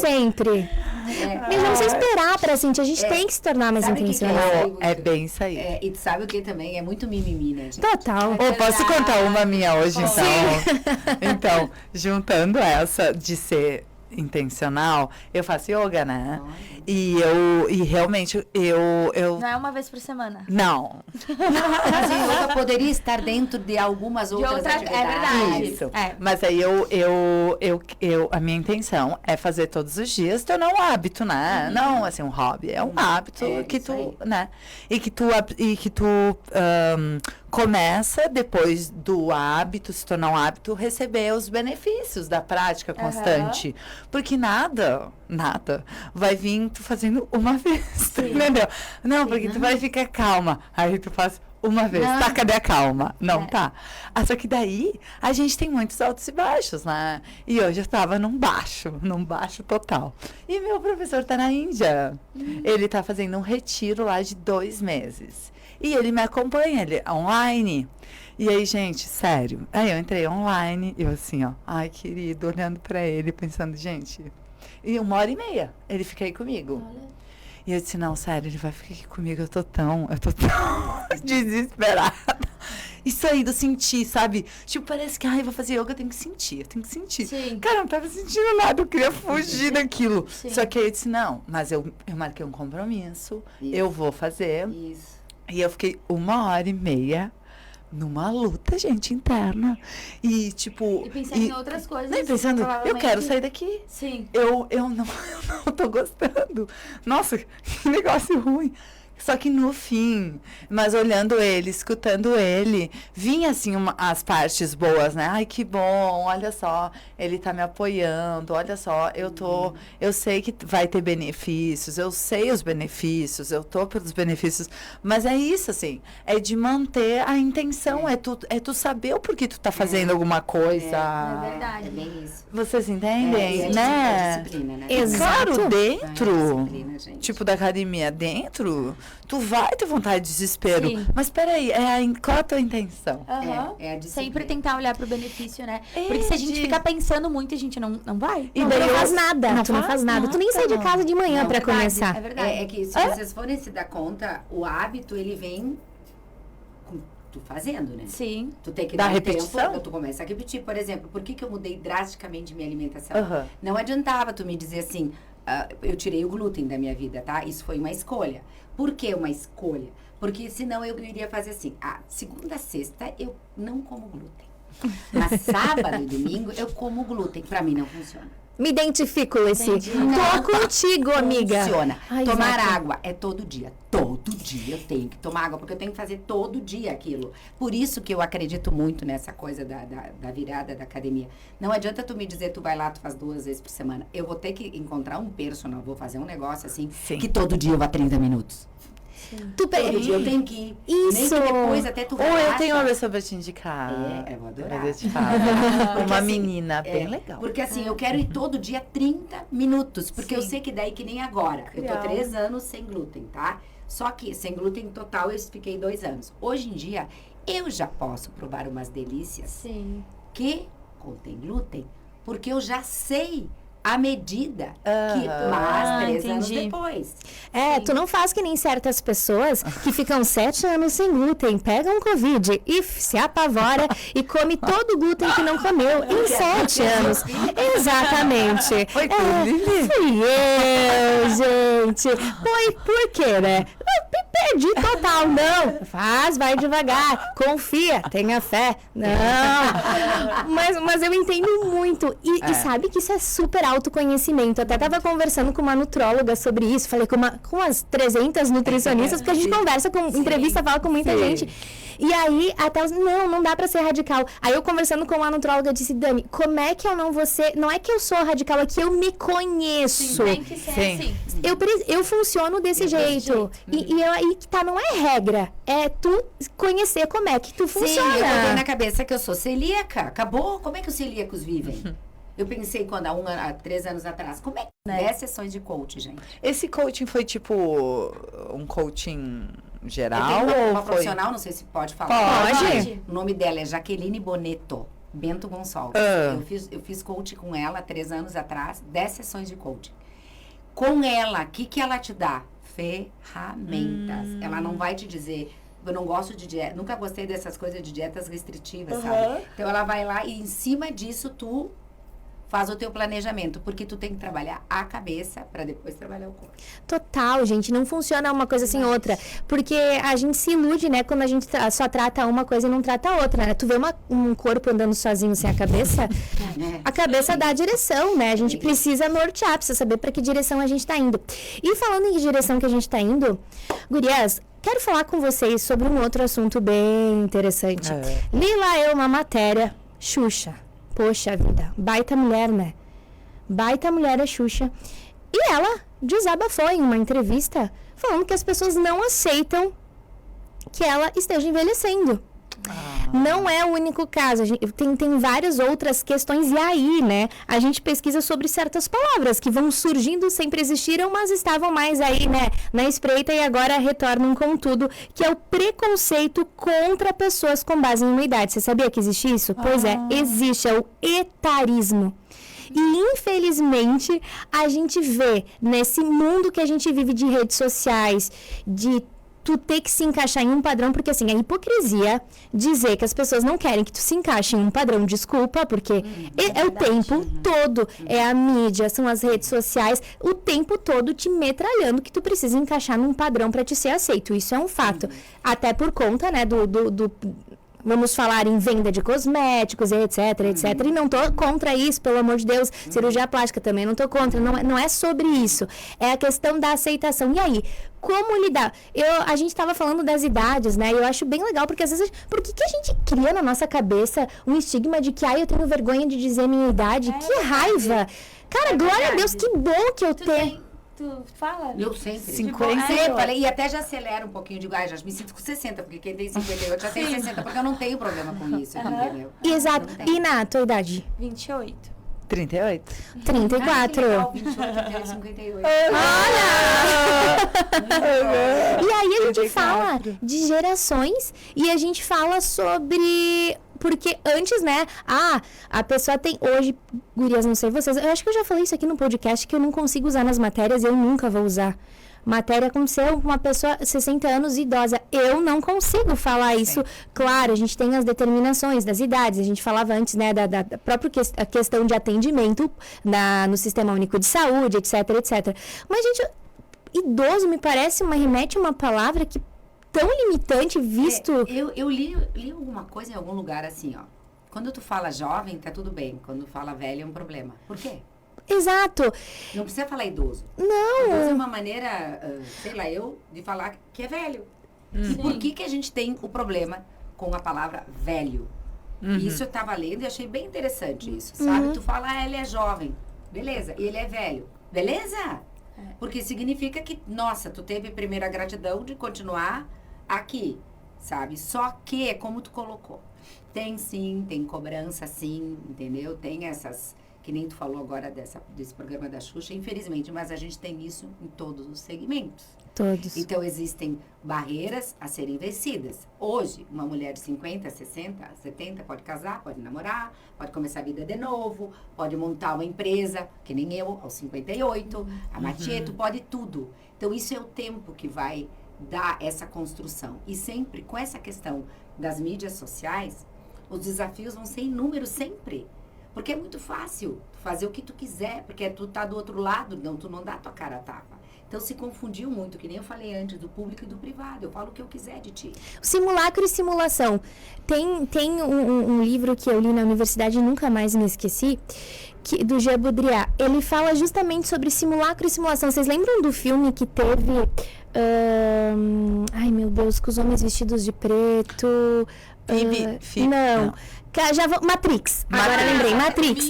Sempre. Mas não precisa esperar pra sentir, a gente tem que se tornar mais Sabe o que que é? intencional. É bem isso aí. E tu sabe o que também? É muito mimimi, né, gente? Total. Ô, posso contar uma minha hoje, então? Então, juntando essa de ser intencional, eu faço yoga, né? E realmente, eu... Não é uma vez por semana. Não. Mas o yoga poderia estar dentro de algumas outras atividades. É verdade. Isso. É. Mas aí a minha intenção é fazer todos os dias, tornar um hábito, né? Não, assim, um hobby. É um hábito que isso aí. tu, né? E que tu começa, depois do hábito, se tornar um hábito, receber os benefícios da prática constante. Porque nada vai vir tu fazendo uma vez, entendeu? Não, porque tu vai ficar calma. Aí tu faz uma vez. Tá, cadê a calma? Não tá. Só que daí a gente tem muitos altos e baixos, né? E hoje eu tava num baixo total. E meu professor tá na Índia. Ele tá fazendo um retiro lá de 2 meses. E ele me acompanha, ele online. E aí, gente, sério. Aí eu entrei online, eu assim, ó, ai, querido, olhando pra ele, pensando, gente. E 1h30 ele fica aí comigo. E eu disse, não, sério, ele vai ficar aqui comigo, eu tô tão desesperada. Isso aí do sentir, sabe? Tipo, parece que, ai, vou fazer yoga, eu tenho que sentir. Sim. Cara, eu não tava sentindo nada, eu queria fugir daquilo. Sim. Só que aí eu disse, não, mas eu marquei um compromisso, eu vou fazer. Isso. E eu fiquei 1h30 numa luta, gente, interna. E, tipo... E pensando em outras coisas. Não, e pensando, eu provavelmente. quero sair daqui. Sim. Eu não tô gostando. Nossa, que negócio ruim. Só que no fim, mas olhando ele, escutando ele, vinha assim as partes boas, né? Ai, que bom, olha só, ele tá me apoiando, olha só, eu sei que vai ter benefícios, eu sei os benefícios, eu tô pelos benefícios, mas é isso, assim, é de manter a intenção, é tu saber o porquê tu tá fazendo alguma coisa. É verdade. É bem isso. Vocês entendem, É né? disciplina, né? Exato. Claro, dentro, Disciplina, gente. tipo da academia, dentro, tu vai ter vontade de desespero. Sim. Mas peraí, qual a tua intenção? Aham. É a disciplina. Sempre tentar olhar pro benefício, né? Porque se a gente ficar pensando muito, a gente não vai. E Não, daí tu não eu- faz nada, não tu não faz nada. Tu nem sai de casa de manhã Não, pra é verdade, começar. É verdade. É que se vocês forem se dar conta, o hábito, ele vem com tu fazendo, né? Sim. Tu tem que Da dar um repetição? tempo, tu começa a repetir. Por exemplo, por que eu mudei drasticamente minha alimentação? Aham. Não adiantava tu me dizer assim, eu tirei o glúten da minha vida, tá? Isso foi uma escolha. Por que uma escolha? Porque senão eu iria fazer assim, segunda a sexta eu não como glúten. Mas sábado e domingo eu como glúten. Pra mim não funciona. Me identifico esse. Entendi. Tô contigo, amiga. Funciona. Ai, Tomar exato. água é todo dia. Todo dia eu tenho que tomar água, porque eu tenho que fazer todo dia aquilo. Por isso que eu acredito muito nessa coisa da virada da academia. Não adianta tu me dizer, tu vai lá, tu faz 2 vezes por semana. Eu vou ter que encontrar um personal, vou fazer um negócio assim, Sim. que todo dia eu vá 30 minutos. Tu Todo dia eu tenho que ir. Isso. Nem que depois até tu Ou eu relaxa. tenho uma pessoa pra te indicar. Eu vou adorar. Depois eu te falo. Porque, Uma assim, menina bem legal. Porque assim, eu quero ir todo dia 30 minutos. Porque eu sei que daí que nem agora. Eu tô Legal. 3 anos sem glúten, tá? Só que sem glúten total eu fiquei 2 anos. Hoje em dia, eu já posso provar umas delícias Sim. que contém glúten. Porque eu já sei à medida, mas 3 anos entendi. depois. Tu não faz que nem certas pessoas que ficam 7 anos sem glúten, pegam Covid e se apavora e come todo o glúten que não comeu em 7 anos. Exatamente. Foi tu, Lili? Fui eu, gente. Foi por quê, né? Eu perdi total. Não, vai devagar, confia, tenha fé. Não. Mas eu entendo muito. E sabe que isso é super autoconhecimento. Eu até tava conversando com uma nutróloga sobre isso. Falei com umas 300 nutricionistas, porque a gente conversa com entrevista, fala com muita gente. E aí, até não dá pra ser radical. Aí eu conversando com uma nutróloga, disse, Dani, como é que eu não vou ser... Não é que eu sou radical, é que eu me conheço. Tem que ser assim. Eu funciono desse jeito. E aí que tá, não é regra. É tu conhecer como é que tu funciona. Sim, eu botei na cabeça que eu sou celíaca. Acabou? Como é que os celíacos vivem? Eu pensei há 3 anos atrás, como é que 10 sessões de coaching, gente? Esse coaching foi tipo um coaching geral? Eu tenho uma ou foi... profissional, não sei se pode falar. Pode. O nome dela é Jaqueline Boneto Bento Gonçalves. Eu fiz coaching com ela 3 anos atrás, 10 sessões de coaching. Com ela, o que ela te dá? Ferramentas. Ela não vai te dizer... Eu não gosto de dieta, nunca gostei dessas coisas de dietas restritivas, sabe? Então ela vai lá e em cima disso tu faz o teu planejamento, porque tu tem que trabalhar a cabeça para depois trabalhar o corpo. Total, gente, não funciona uma coisa sem outra, porque a gente se ilude, né, quando a gente só trata uma coisa e não trata a outra, né? Tu vê um corpo andando sozinho sem a cabeça, a cabeça dá a direção, né? A gente precisa nortear, precisa saber para que direção a gente tá indo. E falando em que direção que a gente tá indo, gurias, quero falar com vocês sobre um outro assunto bem interessante. Li lá eu uma matéria, Xuxa. Poxa vida, baita mulher, né? Baita mulher a Xuxa. E ela desabafou em uma entrevista falando que as pessoas não aceitam que ela esteja envelhecendo. Não é o único caso, tem várias outras questões, e aí, né, a gente pesquisa sobre certas palavras que vão surgindo, sempre existiram, mas estavam mais aí, né, na espreita e agora retornam com tudo, que é o preconceito contra pessoas com base em uma idade. Você sabia que existe isso? Pois é, existe, é o etarismo. E, infelizmente, a gente vê nesse mundo que a gente vive de redes sociais, de tu ter que se encaixar em um padrão, porque assim, é hipocrisia dizer que as pessoas não querem que tu se encaixe em um padrão, desculpa, porque é o tempo todo, é a mídia, são as redes sociais, o tempo todo te metralhando que tu precisa encaixar num padrão para te ser aceito, isso é um fato, até por conta, né, vamos falar em venda de cosméticos, etc, etc. E não tô contra isso, pelo amor de Deus. Cirurgia plástica também não tô contra. Não é sobre isso. É a questão da aceitação. E aí, como lidar? A gente tava falando das idades, né? E eu acho bem legal, porque às vezes... Por que a gente cria na nossa cabeça um estigma de que, eu tenho vergonha de dizer minha idade? Que raiva! Cara, glória a Deus, que bom que eu tenho... Tu fala? Eu sempre. 50. Eu falei, e até já acelera um pouquinho, digo, já me sinto com 60, porque quem tem 58 já tem 60, porque eu não tenho problema com isso, entendeu? Exato. E na tua idade? 28. 38? 34. Legal, 28, eu 58. Olha! E aí a gente fala de gerações e a gente fala sobre... Porque antes, né, a pessoa tem hoje, gurias, não sei vocês, eu acho que eu já falei isso aqui no podcast, que eu não consigo usar nas matérias, eu nunca vou usar. Matéria aconteceu com uma pessoa 60 anos idosa, eu não consigo falar isso. Claro, a gente tem as determinações das idades, a gente falava antes, né, da própria a questão de atendimento no Sistema Único de Saúde, etc, etc. Mas, gente, idoso me parece remete a uma palavra que tão limitante, visto... Eu li alguma coisa em algum lugar assim, ó. Quando tu fala jovem, tá tudo bem. Quando tu fala velho, é um problema. Por quê? Exato. Não precisa falar idoso. Não. Idoso é uma maneira, de falar que é velho. E por que a gente tem o problema com a palavra velho? Isso eu tava lendo e achei bem interessante isso, sabe? Tu fala, ele é jovem. Beleza. E ele é velho. Beleza? Porque significa que, nossa, tu teve primeiro a gratidão de continuar aqui, sabe? Só que é como tu colocou. Tem sim, tem cobrança sim, entendeu? Tem essas, que nem tu falou agora desse programa da Xuxa, infelizmente, mas a gente tem isso em todos os segmentos. Todos. Então, existem barreiras a serem vencidas. Hoje, uma mulher de 50, 60, 70 pode casar, pode namorar, pode começar a vida de novo, pode montar uma empresa, que nem eu, aos 58, a Matieto, pode tudo. Então, isso é o tempo que vai dar essa construção. E sempre, com essa questão das mídias sociais, os desafios vão ser inúmeros sempre. Porque é muito fácil fazer o que tu quiser, porque tu tá do outro lado, não, tu não dá tua cara a tapa. Então, se confundiu muito, que nem eu falei antes, do público e do privado. Eu falo o que eu quiser de ti. Simulacro e simulação. Tem um livro que eu li na universidade e nunca mais me esqueci, do Jean Baudrillard. Ele fala justamente sobre simulacro e simulação. Vocês lembram do filme que teve... ai, meu Deus, com os homens vestidos de preto... não. Matrix. Agora lembrei, Matrix.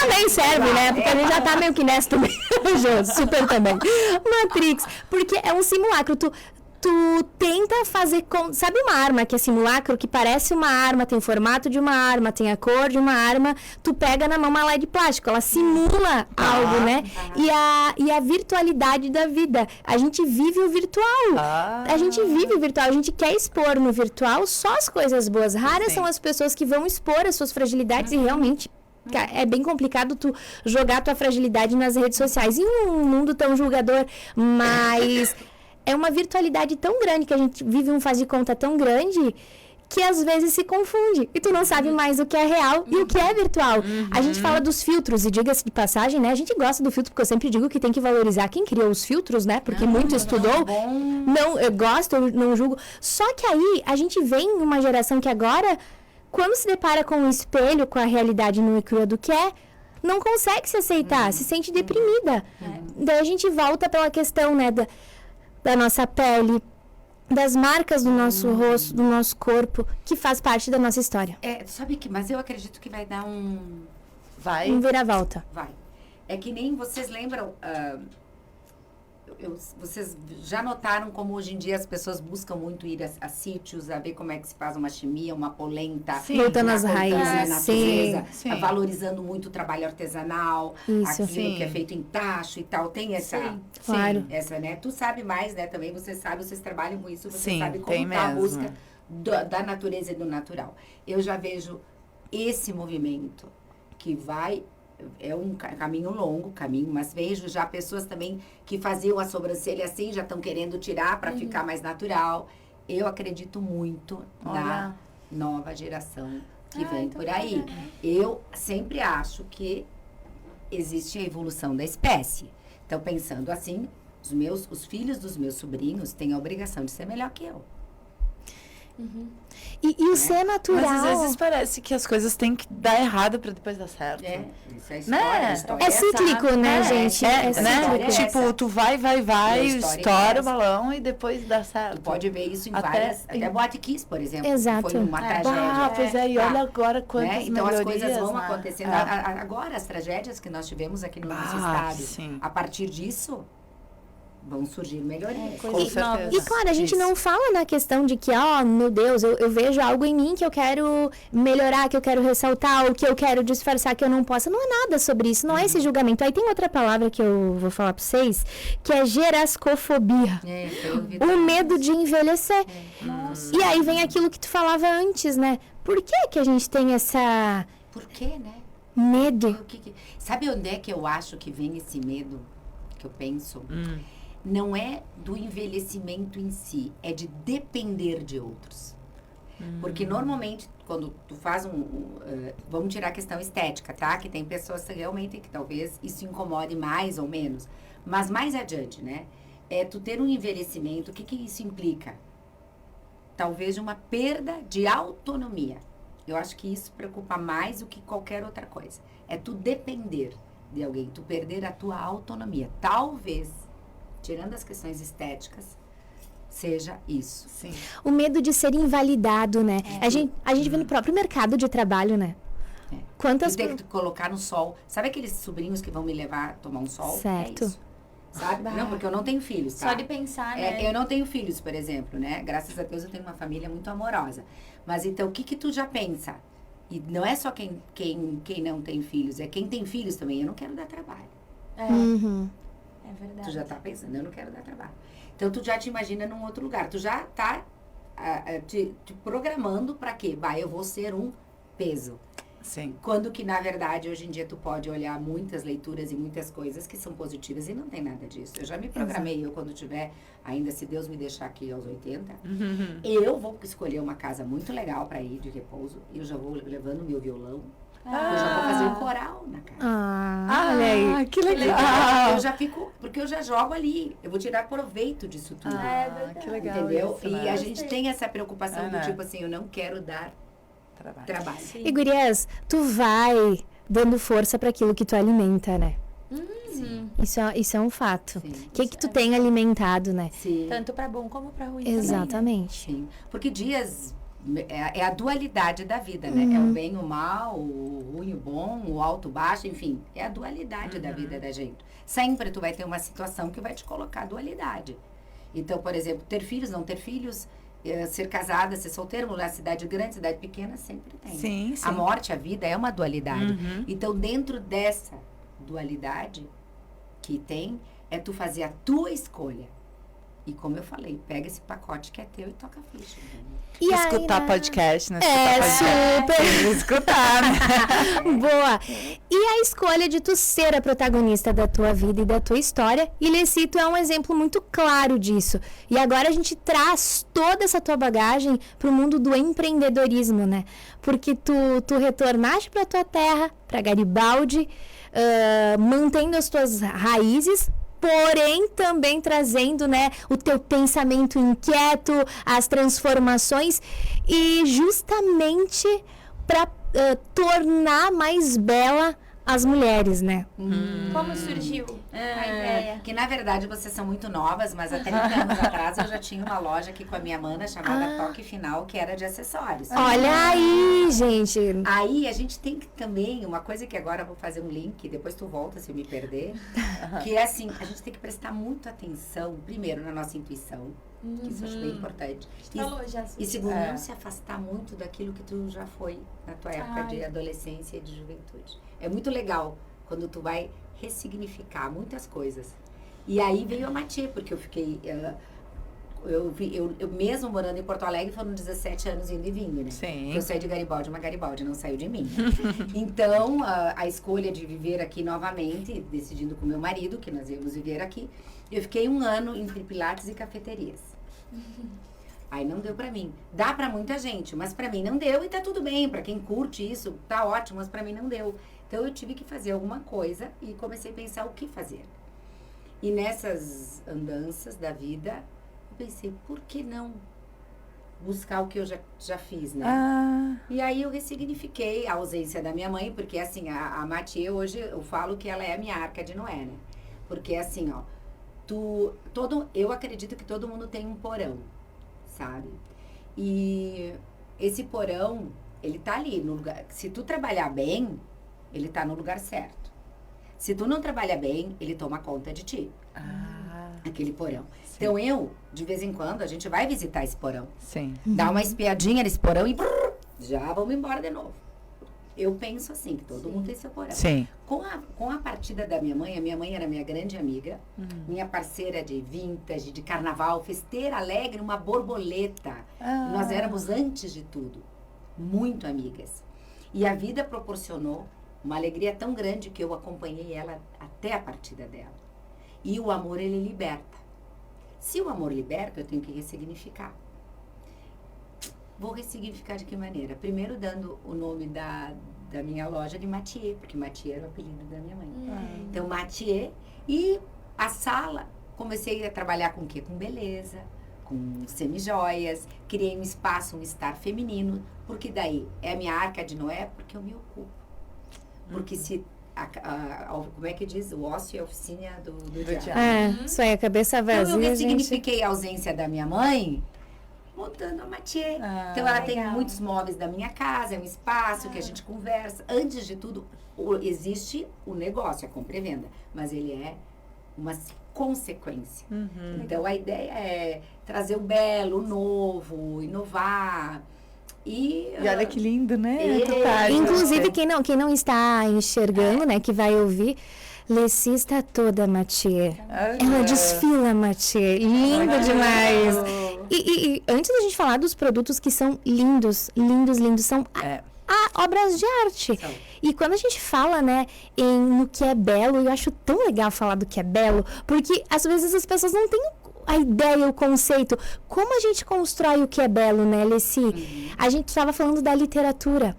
Também serve, né? Porque a gente já tá meio que nessa também. Super também. Matrix. Porque é um simulacro. Tu tenta fazer... Sabe uma arma que é simulacro, que parece uma arma, tem o formato de uma arma, tem a cor de uma arma. Tu pega na mão uma lã de plástico, ela simula algo, né? E a virtualidade da vida. A gente vive o virtual. A gente vive o virtual. A gente quer expor no virtual só as coisas boas. Raras são as pessoas que vão expor as suas fragilidades e realmente... É bem complicado tu jogar tua fragilidade nas redes sociais. Em um mundo tão julgador, mas... É uma virtualidade tão grande, que a gente vive um faz de conta tão grande, que às vezes se confunde. E tu não sabe mais o que é real e o que é virtual. A gente fala dos filtros, e diga-se de passagem, né? A gente gosta do filtro, porque eu sempre digo que tem que valorizar quem criou os filtros, né? Porque muito estudou. Não, eu gosto, eu não julgo. Só que aí, a gente vem numa geração que agora, quando se depara com um espelho, com a realidade nua e crua do que é, não consegue se aceitar, se sente deprimida. Daí a gente volta pela questão, né, da nossa pele, das marcas do nosso rosto, do nosso corpo, que faz parte da nossa história. Sabe que, mas eu acredito que vai dar um vira-volta. Vai. É que nem vocês lembram, vocês já notaram como hoje em dia as pessoas buscam muito ir a sítios, a ver como é que se faz uma chimia, uma polenta. Voltando às raízes. Natureza, valorizando muito o trabalho artesanal, Isso, aquilo que é feito em tacho e tal. Tem essa, claro. Essa, né? Tu sabe mais, né? Também você sabe, vocês trabalham com isso, você Sim, sabe como tá a mesmo. busca da natureza e do natural. Eu já vejo esse movimento que vai... É um caminho longo, mas vejo já pessoas também que faziam a sobrancelha assim, já estão querendo tirar para ficar mais natural. Eu acredito muito na nova geração que vem por aí. Eu sempre acho que existe a evolução da espécie. Então, pensando assim, os filhos dos meus sobrinhos têm a obrigação de ser melhor que eu. E o ser natural... Mas às vezes parece que as coisas têm que dar errado pra depois dar certo. Isso é história. A história É cíclico, né, gente? né? cíclico. Tipo, tu vai, estoura o balão e depois dá certo. Tu pode ver isso em Até várias... Até Boate Kiss, por exemplo. Exato. Foi uma tragédia. Pois é, e olha agora quantas né? Então, as coisas vão né? acontecendo. Agora, as tragédias que nós tivemos aqui no nosso estado, sim. a partir disso, vão surgir melhorias. Coisas Com novas. certeza. E claro, a gente Isso. não fala na questão de que, meu Deus, eu vejo algo em mim que eu quero melhorar, que eu quero ressaltar, ou que eu quero disfarçar que eu não posso. Não é nada sobre isso, não é esse julgamento. Aí tem outra palavra que eu vou falar pra vocês, que é gerascofobia. O medo de envelhecer. E aí vem aquilo que tu falava antes, né? Por que a gente tem essa Por quê, né? medo? Sabe onde é que eu acho que vem esse medo? Que eu penso? Não é do envelhecimento em si, é de depender de outros. Porque normalmente, quando tu faz vamos tirar a questão estética, tá? Que tem pessoas que realmente que talvez isso incomode mais ou menos. Mas mais adiante, né? É tu ter um envelhecimento, o que isso implica? Talvez uma perda de autonomia. Eu acho que isso preocupa mais do que qualquer outra coisa. É tu depender de alguém, tu perder a tua autonomia. Talvez, tirando as questões estéticas, seja isso. Sim. O medo de ser invalidado, né? A gente vê no próprio mercado de trabalho, né? Quantas... Tu tem que colocar no sol. Sabe aqueles sobrinhos que vão me levar a tomar um sol? Certo. É isso. Sabe? Não, porque eu não tenho filhos, tá? Só de pensar, né? Eu não tenho filhos, por exemplo, né? Graças a Deus eu tenho uma família muito amorosa. Mas então, o que tu já pensa? E não é só quem não tem filhos, é quem tem filhos também. Eu não quero dar trabalho. Uhum. É verdade. Tu já tá pensando, eu não quero dar trabalho. Então, tu já te imagina num outro lugar. Tu já tá te programando pra quê? Eu vou ser um peso. Sim. Quando que, na verdade, hoje em dia tu pode olhar muitas leituras e muitas coisas que são positivas e não tem nada disso. Eu já me programei, eu quando tiver, ainda se Deus me deixar aqui aos 80, eu vou escolher uma casa muito legal pra ir de repouso e eu já vou levando meu violão. Eu já vou fazer um coral na casa. Olha aí. Que legal. Eu já fico, porque eu já jogo ali. Eu vou tirar proveito disso tudo. É verdade. Que legal. Entendeu? Isso, E né? a gente tem essa preocupação do né? tipo assim, eu não quero dar trabalho. E gurias, tu vai dando força para aquilo que tu alimenta, né? Isso é um fato. Sim. O que tu tem alimentado, né? Sim. Tanto pra bom como pra ruim também, né? Exatamente. Sim. Porque dias é a dualidade da vida, né? É o bem, o mal, o ruim, o bom, o alto, o baixo, enfim. É a dualidade da vida da gente. Sempre tu vai ter uma situação que vai te colocar dualidade. Então, por exemplo, ter filhos, não ter filhos, ser casada, ser solteira, morar cidade grande, cidade pequena, sempre tem. Sim, sim. A morte, a vida é uma dualidade. Então, dentro dessa dualidade que tem, é tu fazer a tua escolha. E como eu falei, pega esse pacote que é teu e toca a ficha. E Escutar aí, podcast, né? super. Escutar, né? Boa. E a escolha de tu ser a protagonista da tua vida e da tua história, e Lecito é um exemplo muito claro disso. E agora a gente traz toda essa tua bagagem pro mundo do empreendedorismo, né? Porque tu retornaste pra tua terra, pra Garibaldi, mantendo as tuas raízes, porém também trazendo, né, o teu pensamento inquieto, as transformações, e justamente para tornar mais bela as mulheres, né? Como surgiu a ideia? Que na verdade vocês são muito novas, mas há 30 anos atrás eu já tinha uma loja aqui com a minha mana chamada Toque Final, que era de acessórios. Olha aí, gente. Aí a gente tem que também, uma coisa que agora eu vou fazer um link, depois tu volta se eu me perder, que é assim, a gente tem que prestar muita atenção, primeiro, na nossa intuição, que isso eu acho bem importante. Falou já. E segundo, não se afastar muito daquilo que tu já foi na tua época de adolescência e de juventude. É muito legal quando tu vai ressignificar muitas coisas. E aí veio a Mati, porque eu fiquei... Eu mesmo morando em Porto Alegre, foram 17 anos indo e vindo, né? Sim. Eu saí de Garibaldi, uma Garibaldi não saiu de mim. Né? Então, a escolha de viver aqui novamente, decidindo com meu marido, que nós íamos viver aqui, eu fiquei 1 ano entre pilates e cafeterias. Aí não deu pra mim. Dá pra muita gente, mas pra mim não deu e tá tudo bem. Pra quem curte isso, tá ótimo, mas pra mim não deu. Então eu tive que fazer alguma coisa e comecei a pensar o que fazer. E nessas andanças da vida, eu pensei, por que não buscar o que eu já fiz, né? E aí eu ressignifiquei a ausência da minha mãe, porque assim, a Mati, hoje eu falo que ela é a minha arca de Noé, né? Porque assim, ó, eu acredito que todo mundo tem um porão, sabe? E esse porão, ele tá ali no lugar. Se tu trabalhar bem, ele tá no lugar certo. Se tu não trabalha bem, ele toma conta de ti. Aquele porão. Sim. Então eu, de vez em quando, a gente vai visitar esse porão. Sim. Dá uma espiadinha nesse porão e já vamos embora de novo. Eu penso assim, que todo mundo tem seu porão. Sim. Com a partida da minha mãe, a minha mãe era minha grande amiga, minha parceira de vintage, de carnaval, festeira alegre, uma borboleta. Nós éramos, antes de tudo, muito amigas. E a vida proporcionou uma alegria tão grande que eu acompanhei ela até a partida dela. E o amor, ele liberta. Se o amor liberta, eu tenho que ressignificar. Vou ressignificar de que maneira? Primeiro dando o nome da minha loja de Mathieu, porque Mathieu era o apelido da minha mãe. Então, Mathieu. E a sala, comecei a trabalhar com o quê? Com beleza, com semijoias. Criei um espaço, um estar feminino, porque daí é a minha arca de Noé, porque eu me ocupo. Porque se... como é que diz? O ócio é a oficina do diabo. Isso aí, a cabeça vazia, Então, eu ressignifiquei gente. a ausência da minha mãe, montando a Mathieu. Então, ela tem muitos móveis da minha casa, é um espaço que a gente conversa. Antes de tudo, existe o negócio, a compra e venda, mas ele é uma consequência. Então, a ideia é trazer o belo, o novo, inovar. E olha que lindo, né? Inclusive, quem não está enxergando, né, que vai ouvir, Leci está toda Mathieu. Ela desfila, Mathieu. Linda demais. E antes da gente falar dos produtos que são lindos, são obras de arte. E quando a gente fala, né, no que é belo, eu acho tão legal falar do que é belo, porque às vezes as pessoas não têm a ideia, o conceito. Como a gente constrói o que é belo, né, Leci? A gente estava falando da literatura.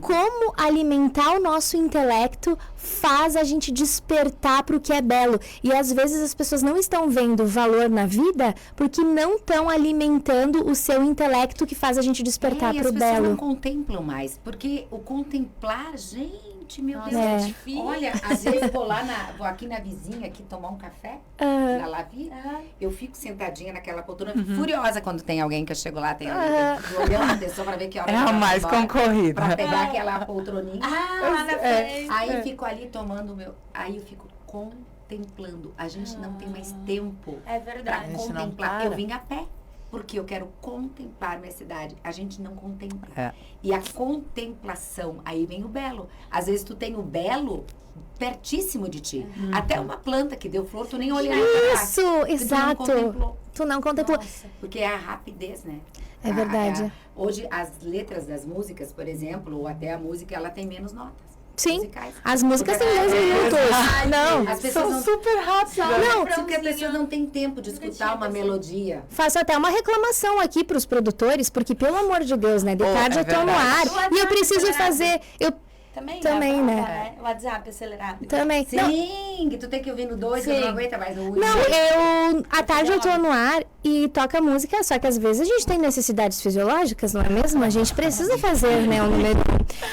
Como alimentar o nosso intelecto faz a gente despertar para o que é belo. E às vezes as pessoas não estão vendo valor na vida porque não estão alimentando o seu intelecto que faz a gente despertar para o belo. As pessoas não belo. contemplam mais, porque o contemplar, gente, meu Deus, é difícil. Olha, às vezes vou aqui na vizinha aqui tomar um café, na Lavi, eu fico sentadinha naquela poltrona, furiosa quando tem alguém que eu chego lá, tem alguém olhando a pessoa pra ver que hora É ela a vai mais embora, concorrida. pra pegar aquela poltroninha. lá na frente. Aí fico ali tomando aí eu fico contemplando. A gente não tem mais tempo É pra verdade. gente não contemplar. para. Eu vim a pé, porque eu quero contemplar minha cidade. A gente não contempla. É. E a contemplação, aí vem o belo. Às vezes tu tem o belo pertíssimo de ti. Até uma planta que deu flor, tu nem olhou pra trás. Isso, Porque exato. Tu não contemplou. Porque é a rapidez, né? É verdade. Hoje, as letras das músicas, por exemplo, ou até a música, ela tem menos notas. Sim, Musicais. as músicas têm 2 minutos. Não, As pessoas São não... super rápidas. Não, Porque a pessoa não tem tempo de escutar uma melodia. faço até uma reclamação aqui pros produtores, porque, pelo amor de Deus, né? De Oh, tarde é eu tô no verdade. ar e eu preciso fazer... Também, né? WhatsApp acelerado. Também. Não, Sim, que tu tem que ouvir no 2, que tu não aguenta mais o à tarde eu tô no ar e toca música, só que às vezes a gente tem necessidades fisiológicas, não é mesmo? A gente precisa fazer, né, o número 1.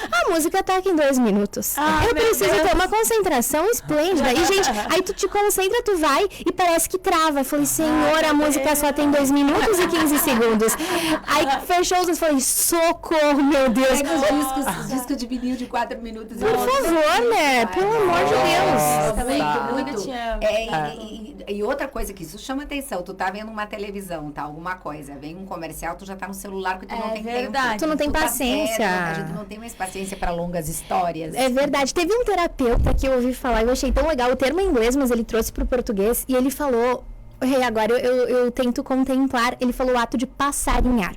A música toca em 2 minutos. Eu preciso ter uma concentração esplêndida. E, gente, aí tu te concentra, tu vai e parece que trava. Eu falei, Senhor, a música só tem 2 minutos e 15 segundos. Aí fechou os olhos e falei, socorro, meu Deus. Pega os discos de vinil de 4 minutos. Por favor, né? Pelo amor de Deus. Também, Nossa. muito. E outra coisa que isso chama atenção, tu tá vendo uma televisão, tá? Alguma coisa, vem um comercial, tu já tá no celular porque tu não tem verdade. tempo. Tu não tem paciência. A gente não tem mais paciência pra longas histórias. É verdade. Teve um terapeuta que eu ouvi falar, eu achei tão legal o termo em inglês, mas ele trouxe pro português e ele falou... agora eu tento contemplar. Ele falou o ato de passarinhar.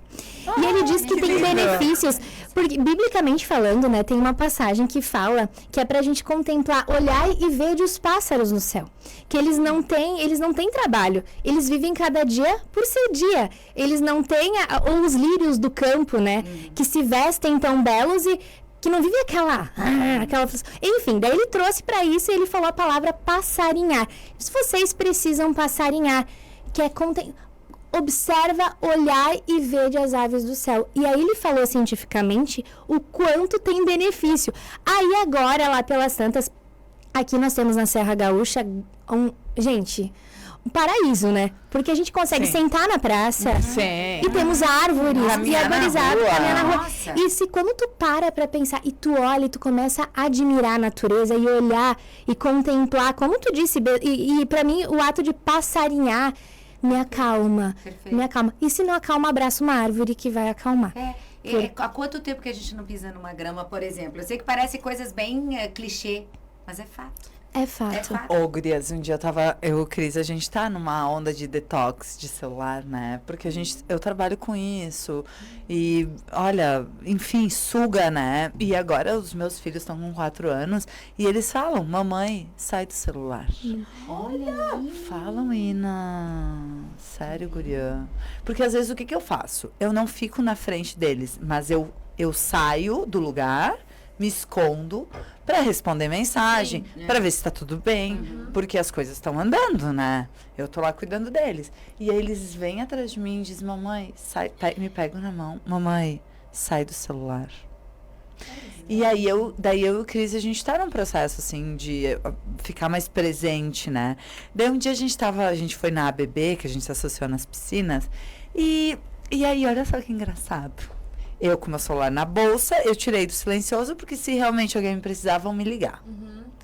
E ele diz que tem benefícios. Porque, biblicamente falando, né, tem uma passagem que fala que é pra gente contemplar, olhar e ver os pássaros no céu. Que eles não têm trabalho. Eles vivem cada dia por seu dia. Eles não têm ou os lírios do campo, né, que se vestem tão belos e que não vive aquela... Enfim, daí ele trouxe para isso e ele falou a palavra passarinhar. Se vocês precisam passarinhar, que é observa, olhar e ver as aves do céu. E aí ele falou cientificamente o quanto tem benefício. Aí agora, lá pelas tantas, aqui nós temos na Serra Gaúcha, um paraíso, né? Porque a gente consegue sentar na praça e temos árvores e arborizado, caminhar na rua. Nossa. E se quando tu para pra pensar e tu olha e tu começa a admirar a natureza e olhar e contemplar, como tu disse, e pra mim o ato de passarinhar me acalma. Perfeito. Me acalma. E se não acalma, abraça uma árvore que vai acalmar. Há quanto tempo que a gente não pisa numa grama, por exemplo? Eu sei que parece coisas bem clichê, mas é fato. É fato. Ô, gurias, um dia eu e o Cris, a gente tá numa onda de detox de celular, né? Porque eu trabalho com isso e, olha, enfim, suga, né? E agora os meus filhos estão com 4 anos e eles falam, mamãe, sai do celular. Olha aí. Falam, Ina. Sério, guria. Porque às vezes o que eu faço? Eu não fico na frente deles, mas eu saio do lugar, me escondo para responder mensagem, para ver se tá tudo bem, porque as coisas estão andando, né? Eu tô lá cuidando deles. E aí eles vêm atrás de mim e dizem, mamãe, me pegam na mão, mamãe, sai do celular. E aí daí eu e o Cris, a gente tá num processo assim de ficar mais presente, né? Daí um dia a gente foi na ABB, que a gente se associou nas piscinas, e aí olha só que engraçado. Eu com meu celular na bolsa, eu tirei do silencioso, porque se realmente alguém me precisar, vão me ligar.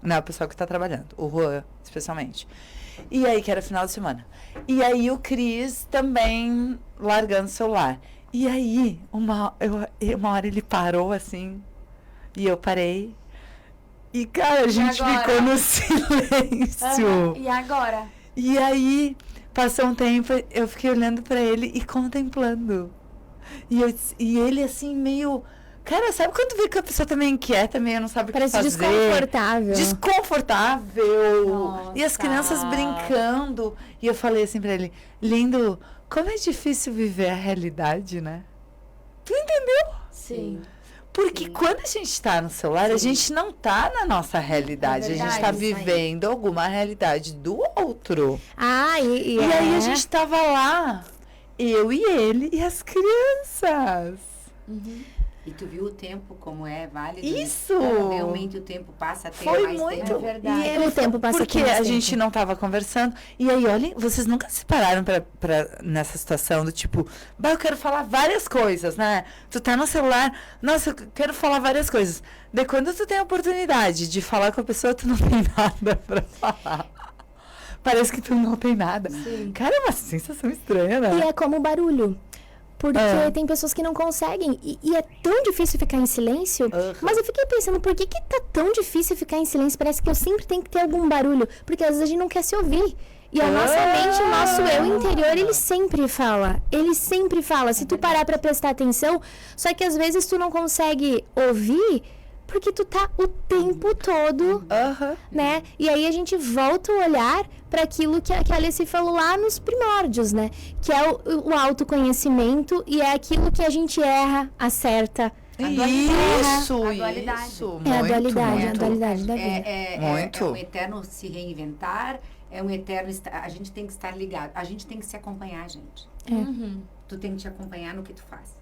Não, o pessoal que tá trabalhando, o Juan, especialmente. E aí, que era final de semana. E aí, o Cris também largando o celular. E aí, uma hora ele parou, assim, e eu parei. E, cara, a gente agora? ficou no silêncio. E agora? E aí, passou um tempo, eu fiquei olhando pra ele e contemplando. E ele, assim, meio... Cara, sabe quando tu vê que a pessoa tá meio inquieta, meio não sabe o que Parece fazer? desconfortável. Desconfortável. Nossa. E as crianças brincando. E eu falei assim pra ele, lindo, como é difícil viver a realidade, né? Tu entendeu? Sim. Porque Sim. quando a gente tá no celular, a gente não tá na nossa realidade. É a gente verdade, tá isso aí. vivendo alguma realidade do outro. Ah, E aí a gente tava lá, eu e ele e as crianças. E tu viu o tempo como é válido? Isso! Como realmente o tempo passa a ter Foi mais muito. tempo. É verdade. E ele, O tempo passa porque aqui mais a gente tempo. não tava conversando. E aí, olhem, vocês nunca se pararam nessa situação do tipo, bah, eu quero falar várias coisas, né? Tu tá no celular, nossa, eu quero falar várias coisas. Daí quando tu tem a oportunidade de falar com a pessoa, tu não tem nada pra falar. Parece que tu não tem nada. Sim. Cara, é uma sensação estranha, né? E é como barulho. Porque É. tem pessoas que não conseguem. E é tão difícil ficar em silêncio. Aham. Mas eu fiquei pensando, por que tá tão difícil ficar em silêncio? Parece que eu sempre tenho que ter algum barulho. Porque às vezes a gente não quer se ouvir. E a nossa mente, o nosso eu interior, ele sempre fala. Ele sempre fala. Se tu parar pra prestar atenção, só que às vezes tu não consegue ouvir porque tu tá o tempo todo, Aham. né? E aí a gente volta o olhar para aquilo que a Alice falou lá nos primórdios, né? Que é o autoconhecimento e é aquilo que a gente erra, acerta. Isso, A dualidade. isso. É a muito, dualidade, muito. a dualidade da vida. Muito. É um eterno se reinventar, é um eterno... A gente tem que estar ligado, a gente tem que se acompanhar, gente. Uhum. Tu tem que te acompanhar no que tu faz.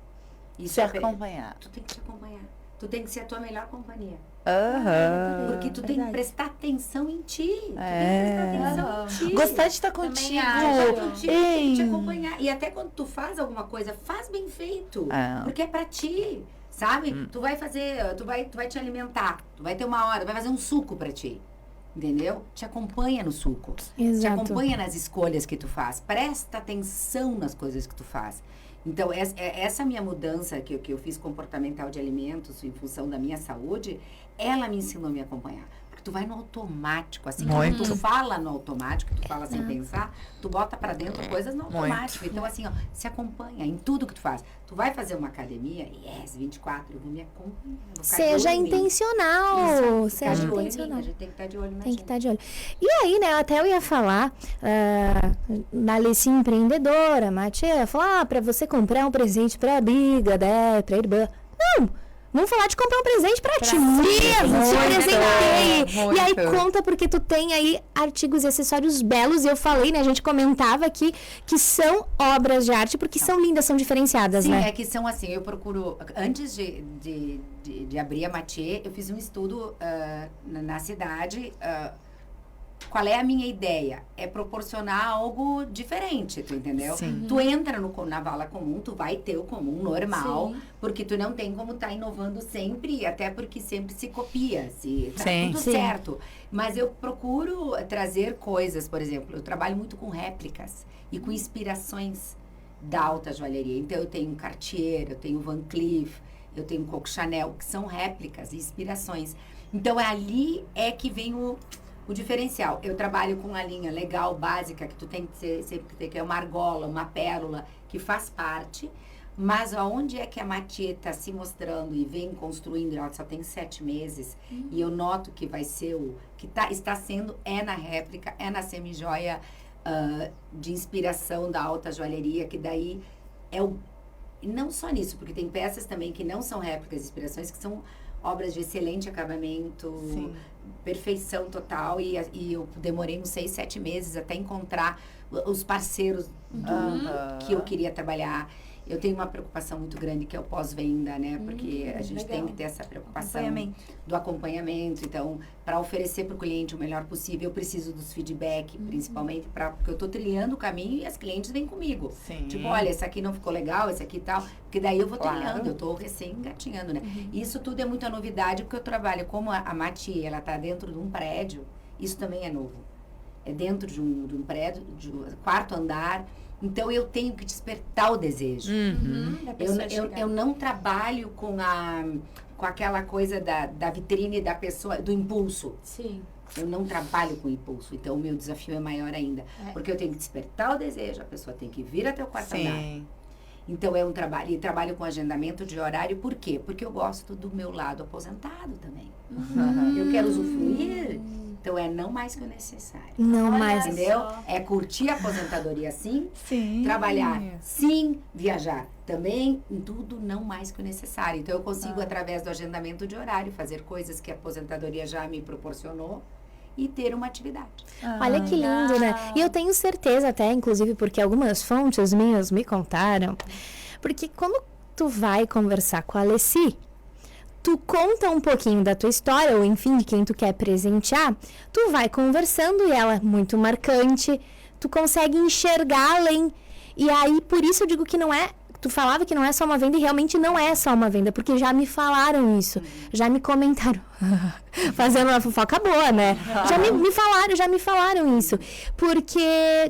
Isso Se é acompanhar. Tu tem que te acompanhar. Tu tem que ser a tua melhor companhia. Aham. Porque tu tem que verdade. prestar atenção em ti. Tu tem que É. prestar atenção em ti. Gostar de estar Também contigo. acho. Contigo, tem que te Ei. acompanhar. E até quando tu faz alguma coisa, faz bem feito. É. Porque é pra ti. Sabe? Tu vai fazer, tu vai te alimentar. Tu vai ter uma hora, vai fazer um suco pra ti. Entendeu? Te acompanha no suco. Te Exato. acompanha nas escolhas que tu faz. Presta atenção nas coisas que tu faz. Então, essa minha mudança que eu fiz comportamental de alimentos em função da minha saúde, ela me ensinou a me acompanhar. Porque tu vai no automático, assim, Muito. quando tu fala no automático, tu fala sem pensar, tu bota pra dentro coisas no automático. Então, assim, ó, se acompanha em tudo que tu faz. Tu vai fazer uma academia, 24, eu vou me acompanhar. Vou ficar de Seja olho em mim. intencional. Isso, ficar Seja de olho em mim, intencional. a gente tem que estar de olho na Tem que gente. estar de olho. E aí, né, até eu ia falar na Alice empreendedora, Matia, ia falar, pra você comprar um presente pra amiga, né, pra irmã. Não! Vamos falar de comprar um presente pra ti mesmo, te Muito, presenteie. E aí muito. conta porque tu tem aí artigos e acessórios belos. E eu falei, né, a gente comentava aqui que são obras de arte porque são lindas, são diferenciadas, Sim, né? é que são assim, eu procuro, antes de abrir a Mathieu, eu fiz um estudo na cidade, qual é a minha ideia? É proporcionar algo diferente, tu entendeu? Sim. Tu entra na vala comum, tu vai ter o comum normal, Sim. porque tu não tem como estar inovando sempre, até porque sempre se copia, tá Sim. tudo Sim. certo. Mas eu procuro trazer coisas, por exemplo, eu trabalho muito com réplicas e com inspirações da alta joalheria. Então, eu tenho Cartier, eu tenho Van Cleef, eu tenho Coco Chanel, que são réplicas e inspirações. Então, ali é que vem o diferencial. Eu trabalho com uma linha legal, básica, que tu tem que sempre ter, que é uma argola, uma pérola, que faz parte. Mas aonde é que a Mathieu está se mostrando e vem construindo, ela só tem 7 meses, e eu noto que vai ser o que está sendo, é na réplica, é na semijoia de inspiração da alta joalheria, que daí é o... E não só nisso, porque tem peças também que não são réplicas, inspirações, que são obras de excelente acabamento, Sim. perfeição total, e eu demorei uns 6, 7 meses até encontrar os parceiros Aham. que eu queria trabalhar. Eu tenho uma preocupação muito grande que é o pós-venda, né? Porque a gente legal. tem que ter essa preocupação Acompanhamento. do acompanhamento. Então, para oferecer para o cliente o melhor possível, eu preciso dos feedback, principalmente porque eu estou trilhando o caminho e as clientes vêm comigo. Sim. Tipo, olha, esse aqui não ficou legal, esse aqui tal. Porque daí eu vou Claro. trilhando, eu estou recém-engatinhando, né? E isso tudo é muita novidade, porque eu trabalho, como a Mathieu, ela está dentro de um prédio, isso também é novo. É dentro de um prédio, de um quarto andar. Então, eu tenho que despertar o desejo. Uhum. Da pessoa chegar. Eu não trabalho com com aquela coisa da vitrine da pessoa, do impulso. Sim. Eu não trabalho com impulso, então o meu desafio é maior ainda. Porque eu tenho que despertar o desejo, a pessoa tem que vir até o quarto andar. Sim. Então é um trabalho, e trabalho com agendamento de horário, por quê? Porque eu gosto do meu lado aposentado também. Eu quero usufruir, então é não mais que o necessário. Não Olha mais. Entendeu? só. É curtir a aposentadoria sim, Sim. trabalhar sim, viajar também, em tudo não mais que o necessário. Então eu consigo, através do agendamento de horário, fazer coisas que a aposentadoria já me proporcionou e ter uma atividade. Olha que lindo, né? E eu tenho certeza até, inclusive, porque algumas fontes minhas me contaram, porque quando tu vai conversar com a Alessi, tu conta um pouquinho da tua história, ou enfim, de quem tu quer presentear, tu vai conversando e ela é muito marcante, tu consegue enxergar além. E aí, por isso eu digo que não é... Tu falava que não é só uma venda e realmente não é só uma venda, porque já me falaram isso, já me comentaram, fazendo uma fofoca boa, né? Já me falaram isso, porque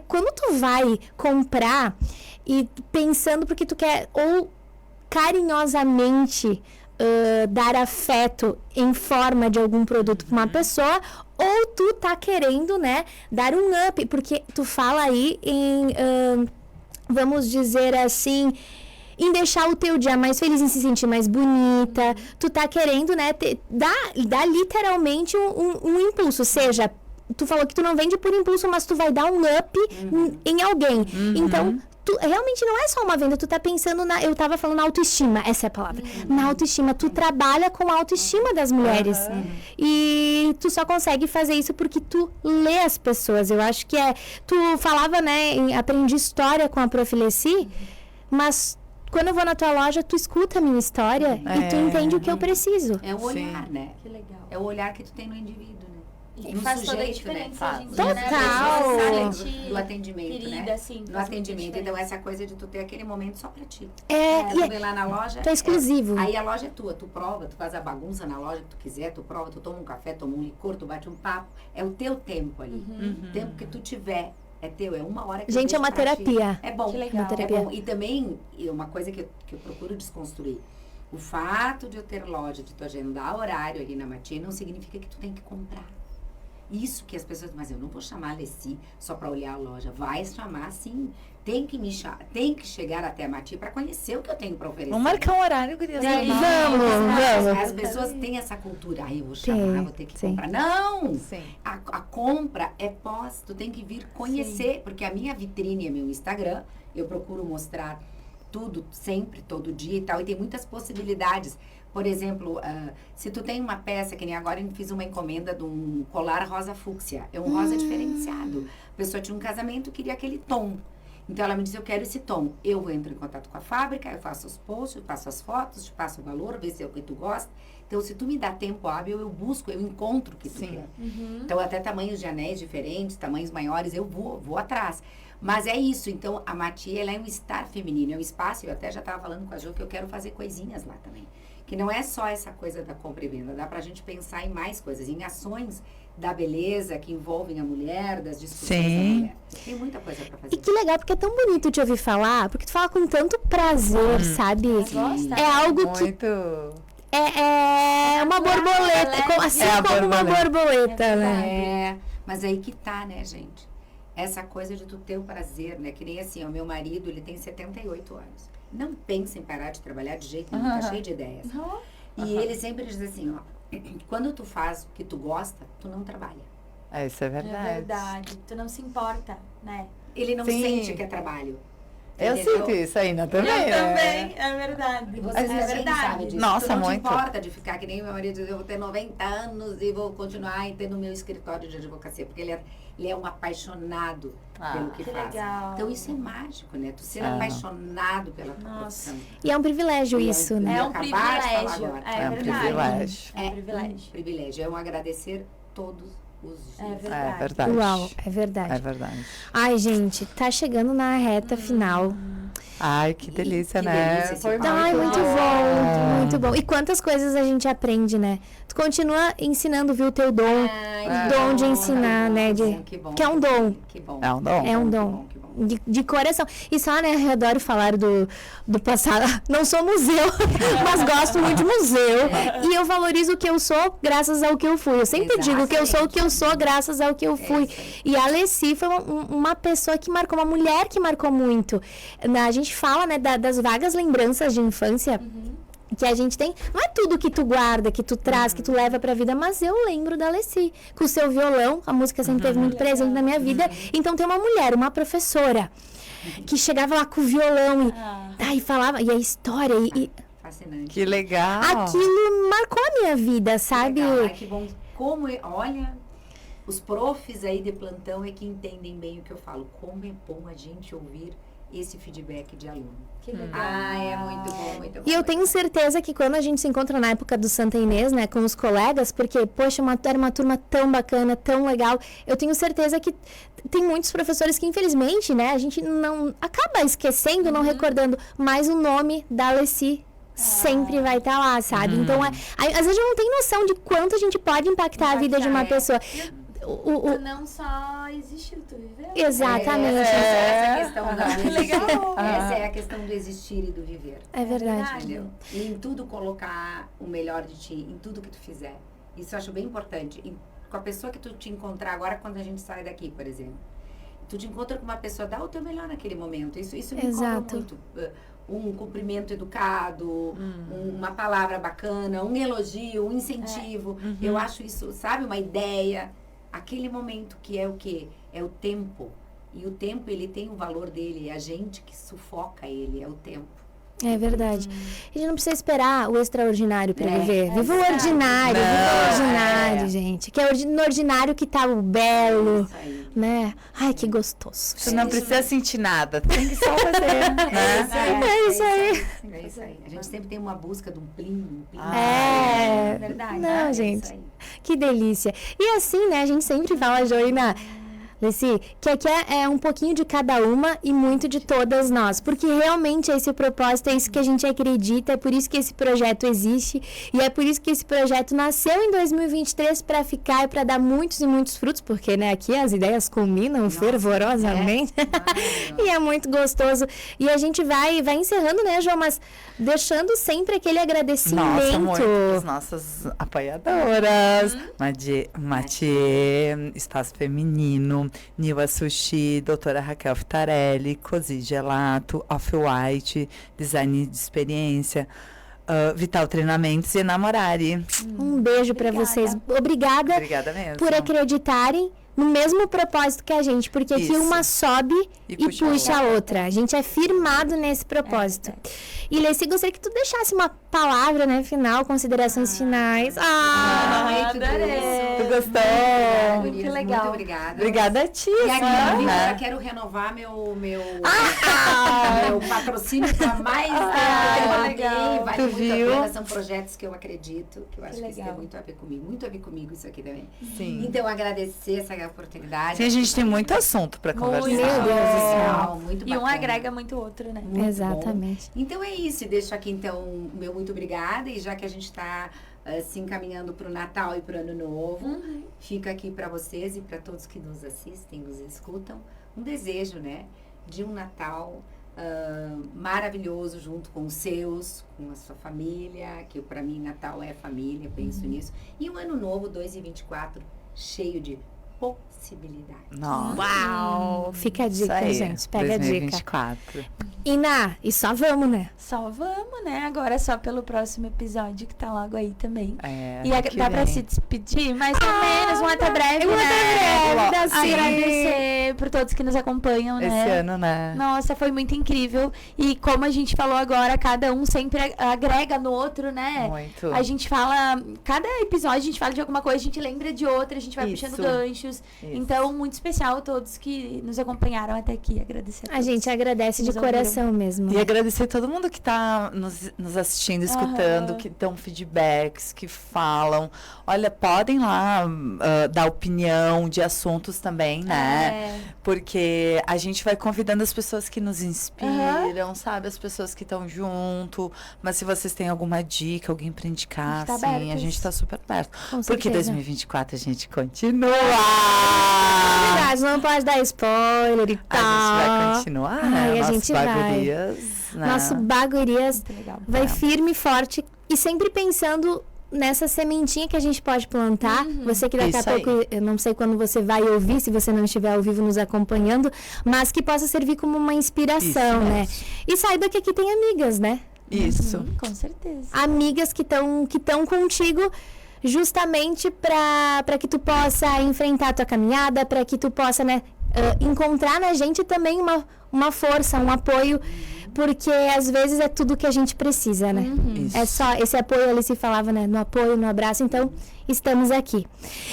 quando tu vai comprar e pensando porque tu quer ou carinhosamente dar afeto em forma de algum produto para uma pessoa, ou tu tá querendo, né, dar um up, porque tu fala aí em... vamos dizer assim, em deixar o teu dia mais feliz, em se sentir mais bonita. Tu tá querendo, né, dar literalmente um impulso. Seja, tu falou que tu não vende por impulso, mas tu vai dar um up em alguém. Então, realmente não é só uma venda, tu tá pensando eu tava falando na autoestima, essa é a palavra. Na autoestima, tu trabalha com a autoestima das mulheres. E tu só consegue fazer isso porque tu lê as pessoas. Eu acho que tu falava, né, aprendi história com a Prof. Alessi, mas quando eu vou na tua loja, tu escuta a minha história e tu entende o que eu preciso. É o olhar, né? Que legal. É o olhar que tu tem no indivíduo, né? E No faz toda a sujeito, né? diferença hoje em dia, Total. né? A pessoa se Do sente atendimento, querida, né? assim, No faz muita atendimento. Então, diferença. essa coisa de tu ter aquele momento só pra ti. E Tu vem lá na loja... tu é exclusivo. Aí a loja é tua, tu prova, tu faz a bagunça na loja que tu quiser, tu prova, tu toma um café, toma um licor, tu bate um papo. É o teu tempo ali. O tempo que tu tiver é teu, é uma hora que Gente, eu é uma deixo pra ti. terapia. É bom. Que legal. Uma terapia. É bom. E também, uma coisa que eu procuro desconstruir. O fato de eu ter loja, de tu agendar horário ali na Mati, não significa que tu tem que comprar. Isso que as pessoas... Mas eu não vou chamar a Alessi só para olhar a loja. Vai chamar, sim. Tem que chegar até a Mati para conhecer o que eu tenho para oferecer. Vamos marcar um horário, gurias. Vamos. As pessoas têm essa cultura. Ai, eu vou chamar, vou ter que comprar. Não! Sim. A compra é pós. Tu tem que vir conhecer. Porque a minha vitrine é meu Instagram. Eu procuro mostrar tudo, sempre, todo dia e tal. E tem muitas possibilidades. Por exemplo, se tu tem uma peça, que nem agora eu fiz uma encomenda de um colar rosa fúcsia. É um rosa diferenciado. A pessoa tinha um casamento, queria aquele tom. Então ela me disse, eu quero esse tom. Eu entro em contato com a fábrica, eu faço os posts, eu passo as fotos, te passo o valor, vê se é o que tu gosta. Então, se tu me dá tempo hábil, eu busco, eu encontro o que tu quer. Então, até tamanhos de anéis diferentes, tamanhos maiores, eu vou atrás. Mas é isso, então, a Mati, ela é um estar feminino, é um espaço, eu até já estava falando com a Jo que eu quero fazer coisinhas lá também. Que não é só essa coisa da compra e venda, dá pra gente pensar em mais coisas, em ações da beleza que envolvem a mulher, das discussões da mulher. Tem muita coisa pra fazer. E que legal, porque é tão bonito te ouvir falar, porque tu fala com tanto prazer, sabe? Gosta? É algo que Muito. é uma borboleta, assim É a como uma borboleta. borboleta, né? É, mas aí que tá, né, gente? Essa coisa de tu ter o prazer, né? Que nem assim, o meu marido, ele tem 78 anos. Não pensa em parar de trabalhar de jeito nenhum, tá cheio de ideias. E ele sempre diz assim, ó, quando tu faz o que tu gosta, tu não trabalha. Isso é verdade. É verdade. Tu não se importa, né? Ele não Sim. sente que é trabalho. Eu Entendeu? sinto isso ainda também. é verdade. E você é também verdade. sabe disso. Nossa, tu não muito. te importa de ficar que nem meu marido diz, eu vou ter 90 anos e vou continuar tendo meu escritório de advocacia, porque ele é um apaixonado pelo que faz. legal. Então isso é mágico, né? Tu ser apaixonado pela tua profissão. E é um privilégio isso, né? É um acabar de falar privilégio. agora. É um verdade. privilégio. É um privilégio. Um privilégio. É um agradecer todos os dias. É É verdade. verdade. Uau, é verdade. É verdade. Ai, gente, tá chegando na reta final. Ai, que delícia, Que né? delícia esse Foi papo. Ai, muito bom. bom, muito bom. E quantas coisas a gente aprende, né? Tu continua ensinando, viu, o teu dom, Ai, o que dom de bom, ensinar, né? que bom, Que é um dom. Que bom. É um dom. É um Que dom. bom, que bom. de coração. E só, né, eu adoro falar do passado. Não sou museu, mas gosto muito de museu. E eu valorizo o que eu sou graças ao que eu fui. Eu sempre digo que eu sou o que eu sou graças ao que eu fui. E a Alessi foi uma pessoa que marcou, uma mulher que marcou muito. A gente fala, né, das vagas lembranças de infância. Que a gente tem, não é tudo que tu guarda, que tu traz, que tu leva pra vida, mas eu lembro da Alessi, com o seu violão, a música sempre teve muito presente na minha vida. Então tem uma mulher, uma professora, que chegava lá com o violão e falava, e a história, Fascinante. Que legal. aquilo marcou a minha vida, sabe? Legal. Ai, que bom. Olha, os profs aí de plantão é que entendem bem o que eu falo. Como é bom a gente ouvir esse feedback de aluno. Que legal. É muito bom, muito bom. E eu tenho certeza que quando a gente se encontra na época do Santa Inês, né, com os colegas, porque, poxa, era uma turma tão bacana, tão legal, eu tenho certeza que tem muitos professores que, infelizmente, né, a gente não acaba esquecendo, não recordando, mas o nome da Alessi sempre vai estar lá, sabe? Então, às vezes a gente não tem noção de quanto a gente pode impactar a vida de uma pessoa. Tu não só existiu, tu viveu. Exatamente. Essa é a questão do legal. Essa é a questão do existir e do viver. É verdade. Entendeu? E em tudo colocar o melhor de ti, em tudo que tu fizer. Isso eu acho bem importante. Com a pessoa que tu te encontrar agora, quando a gente sai daqui, por exemplo. Tu te encontra com uma pessoa, dá o teu melhor naquele momento. Isso me cobra muito. Um cumprimento educado, uma palavra bacana, um elogio, um incentivo. Eu acho isso, sabe, uma ideia. Aquele momento que é o quê? É o tempo. E o tempo, ele tem o valor dele. É a gente que sufoca ele, é o tempo. É verdade. A gente não precisa esperar o extraordinário para viver. Viva o ordinário, viva o ordinário, gente. Que é no ordinário que tá o belo, Isso aí. né? Ai, que gostoso. Você não precisa sentir nada, tem que só fazer, né? É isso aí. É isso aí. A gente sempre tem uma busca de um plim. É. Verdade. Não, É gente. isso aí. Que delícia. E assim, né, a gente sempre fala, Joina, Alessi, que aqui é um pouquinho de cada uma e muito de todas nós. Porque realmente esse é o propósito, é isso que a gente acredita, é por isso que esse projeto existe. E é por isso que esse projeto nasceu em 2023 para ficar e para dar muitos e muitos frutos. Porque, né, aqui as ideias culminam fervorosamente. E é muito gostoso. E a gente vai encerrando, né, João? Mas deixando sempre aquele agradecimento. Nossa, muito. As nossas apoiadoras. Mathieu, Espaço Feminino, Niwa Sushi, Doutora Raquel Fitarelli, Cosi Gelato, Off-White, Design de Experiência, Vital Treinamentos e Namorari. Um beijo para vocês. Obrigada mesmo. por acreditarem no mesmo propósito que a gente, porque aqui Isso. uma sobe e puxa a outra. A gente é firmado nesse propósito. E Alessi, gostaria que tu deixasse uma palavra, né, final, considerações finais. Adorei. Tu gostou? Gurias, Que legal. Muito obrigada. Obrigada a ti. E aqui, né? Vitor, eu quero renovar meu patrocínio para mais legal. Vale Tu muito viu? a pena, são projetos que eu acredito, que eu acho que isso legal. tem muito a ver comigo. Muito a ver comigo isso aqui também. Sim. Então, agradecer essa oportunidade. Sim, a gente tem muito assunto para conversar. Meu Deus do céu. Muito E um bacana. agrega muito o outro, né? Muito Exatamente. bom. Então é isso, e deixo aqui então o meu muito obrigada, e já que a gente está se encaminhando para o Natal e para o Ano Novo, fica aqui para vocês e para todos que nos assistem, nos escutam, um desejo, né, de um Natal maravilhoso junto com os seus, com a sua família, que para mim Natal é família, penso nisso, e um Ano Novo 2024 cheio de possibilidades. Nossa. Uau! Fica a Isso dica, aí, gente. Pega a dica. 2024. Iná, e só vamos, né? Só vamos, né? Agora é só pelo próximo episódio que tá logo aí também. É, E ano que dá pra vem. se despedir, mais ou menos, um até breve, Um né? até breve, dá sim. Agradecer por todos que nos acompanham, né? Esse ano, né? Nossa, foi muito incrível. E como a gente falou agora, cada um sempre agrega no outro, né? Muito. A gente fala, cada episódio a gente fala de alguma coisa, a gente lembra de outra, a gente vai Isso. puxando ganchos. Isso. Então, muito especial a todos que nos acompanharam até aqui. Agradecer a A todos. gente agradece de Nos ouviram. coração. inspiração mesmo. E agradecer todo mundo que está nos assistindo, escutando, que dão feedbacks, que falam. Olha, podem lá dar opinião de assuntos também, né? Porque a gente vai convidando as pessoas que nos inspiram, sabe? As pessoas que estão junto. Mas se vocês têm alguma dica, alguém para indicar, Tá assim, abertos. a gente está super perto. Com Porque certeza. 2024 a gente continua! Verdade, não pode dar spoiler e tal. A gente vai continuar, Ai, né? a Nossas gente vai. bagulhas, né? Nosso Baguirias Muito legal. vai firme e forte e sempre pensando nessa sementinha que a gente pode plantar. Você que daqui a Isso aí. pouco, eu não sei quando você vai ouvir, se você não estiver ao vivo nos acompanhando, mas que possa servir como uma inspiração, Isso né? mesmo. E saiba que aqui tem amigas, né? Isso. Com certeza. Amigas que estão contigo justamente para que tu possa enfrentar a tua caminhada, para que tu possa, né, encontrar na gente também uma força, um apoio, porque às vezes é tudo que a gente precisa, né? Isso. É só esse apoio, ali se falava, né, no apoio, no abraço, então estamos aqui.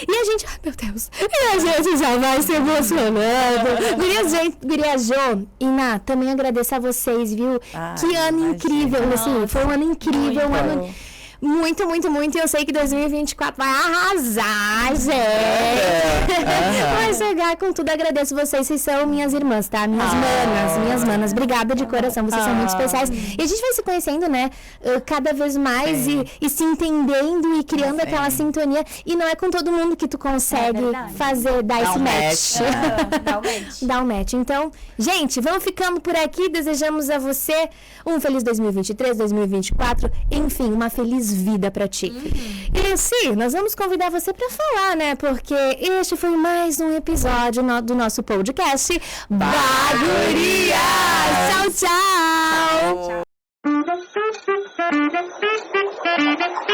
E a gente, ai meu Deus, e a gente já vai se emocionando. Gurias Jô e Ná, também agradeço a vocês, viu? Ai, Que ano imagina. incrível, assim, foi um ano incrível, um ano Muito. muito, muito, muito. E eu sei que 2024 vai arrasar, gente. Vai chegar com tudo. Agradeço vocês. Vocês são minhas irmãs, tá? Minhas manas. Obrigada de coração. Vocês são muito especiais. E a gente vai se conhecendo, né? Cada vez mais e se entendendo e criando aquela sintonia. E não é com todo mundo que tu consegue verdade. dar esse um match. Realmente. Dá um match. Então, gente, vamos ficando por aqui. Desejamos a você um feliz 2023, 2024. Enfim, uma feliz vida pra ti. E sim, nós vamos convidar você pra falar, né? Porque este foi mais um episódio do nosso podcast Baguria. Tchau, tchau. Tchau.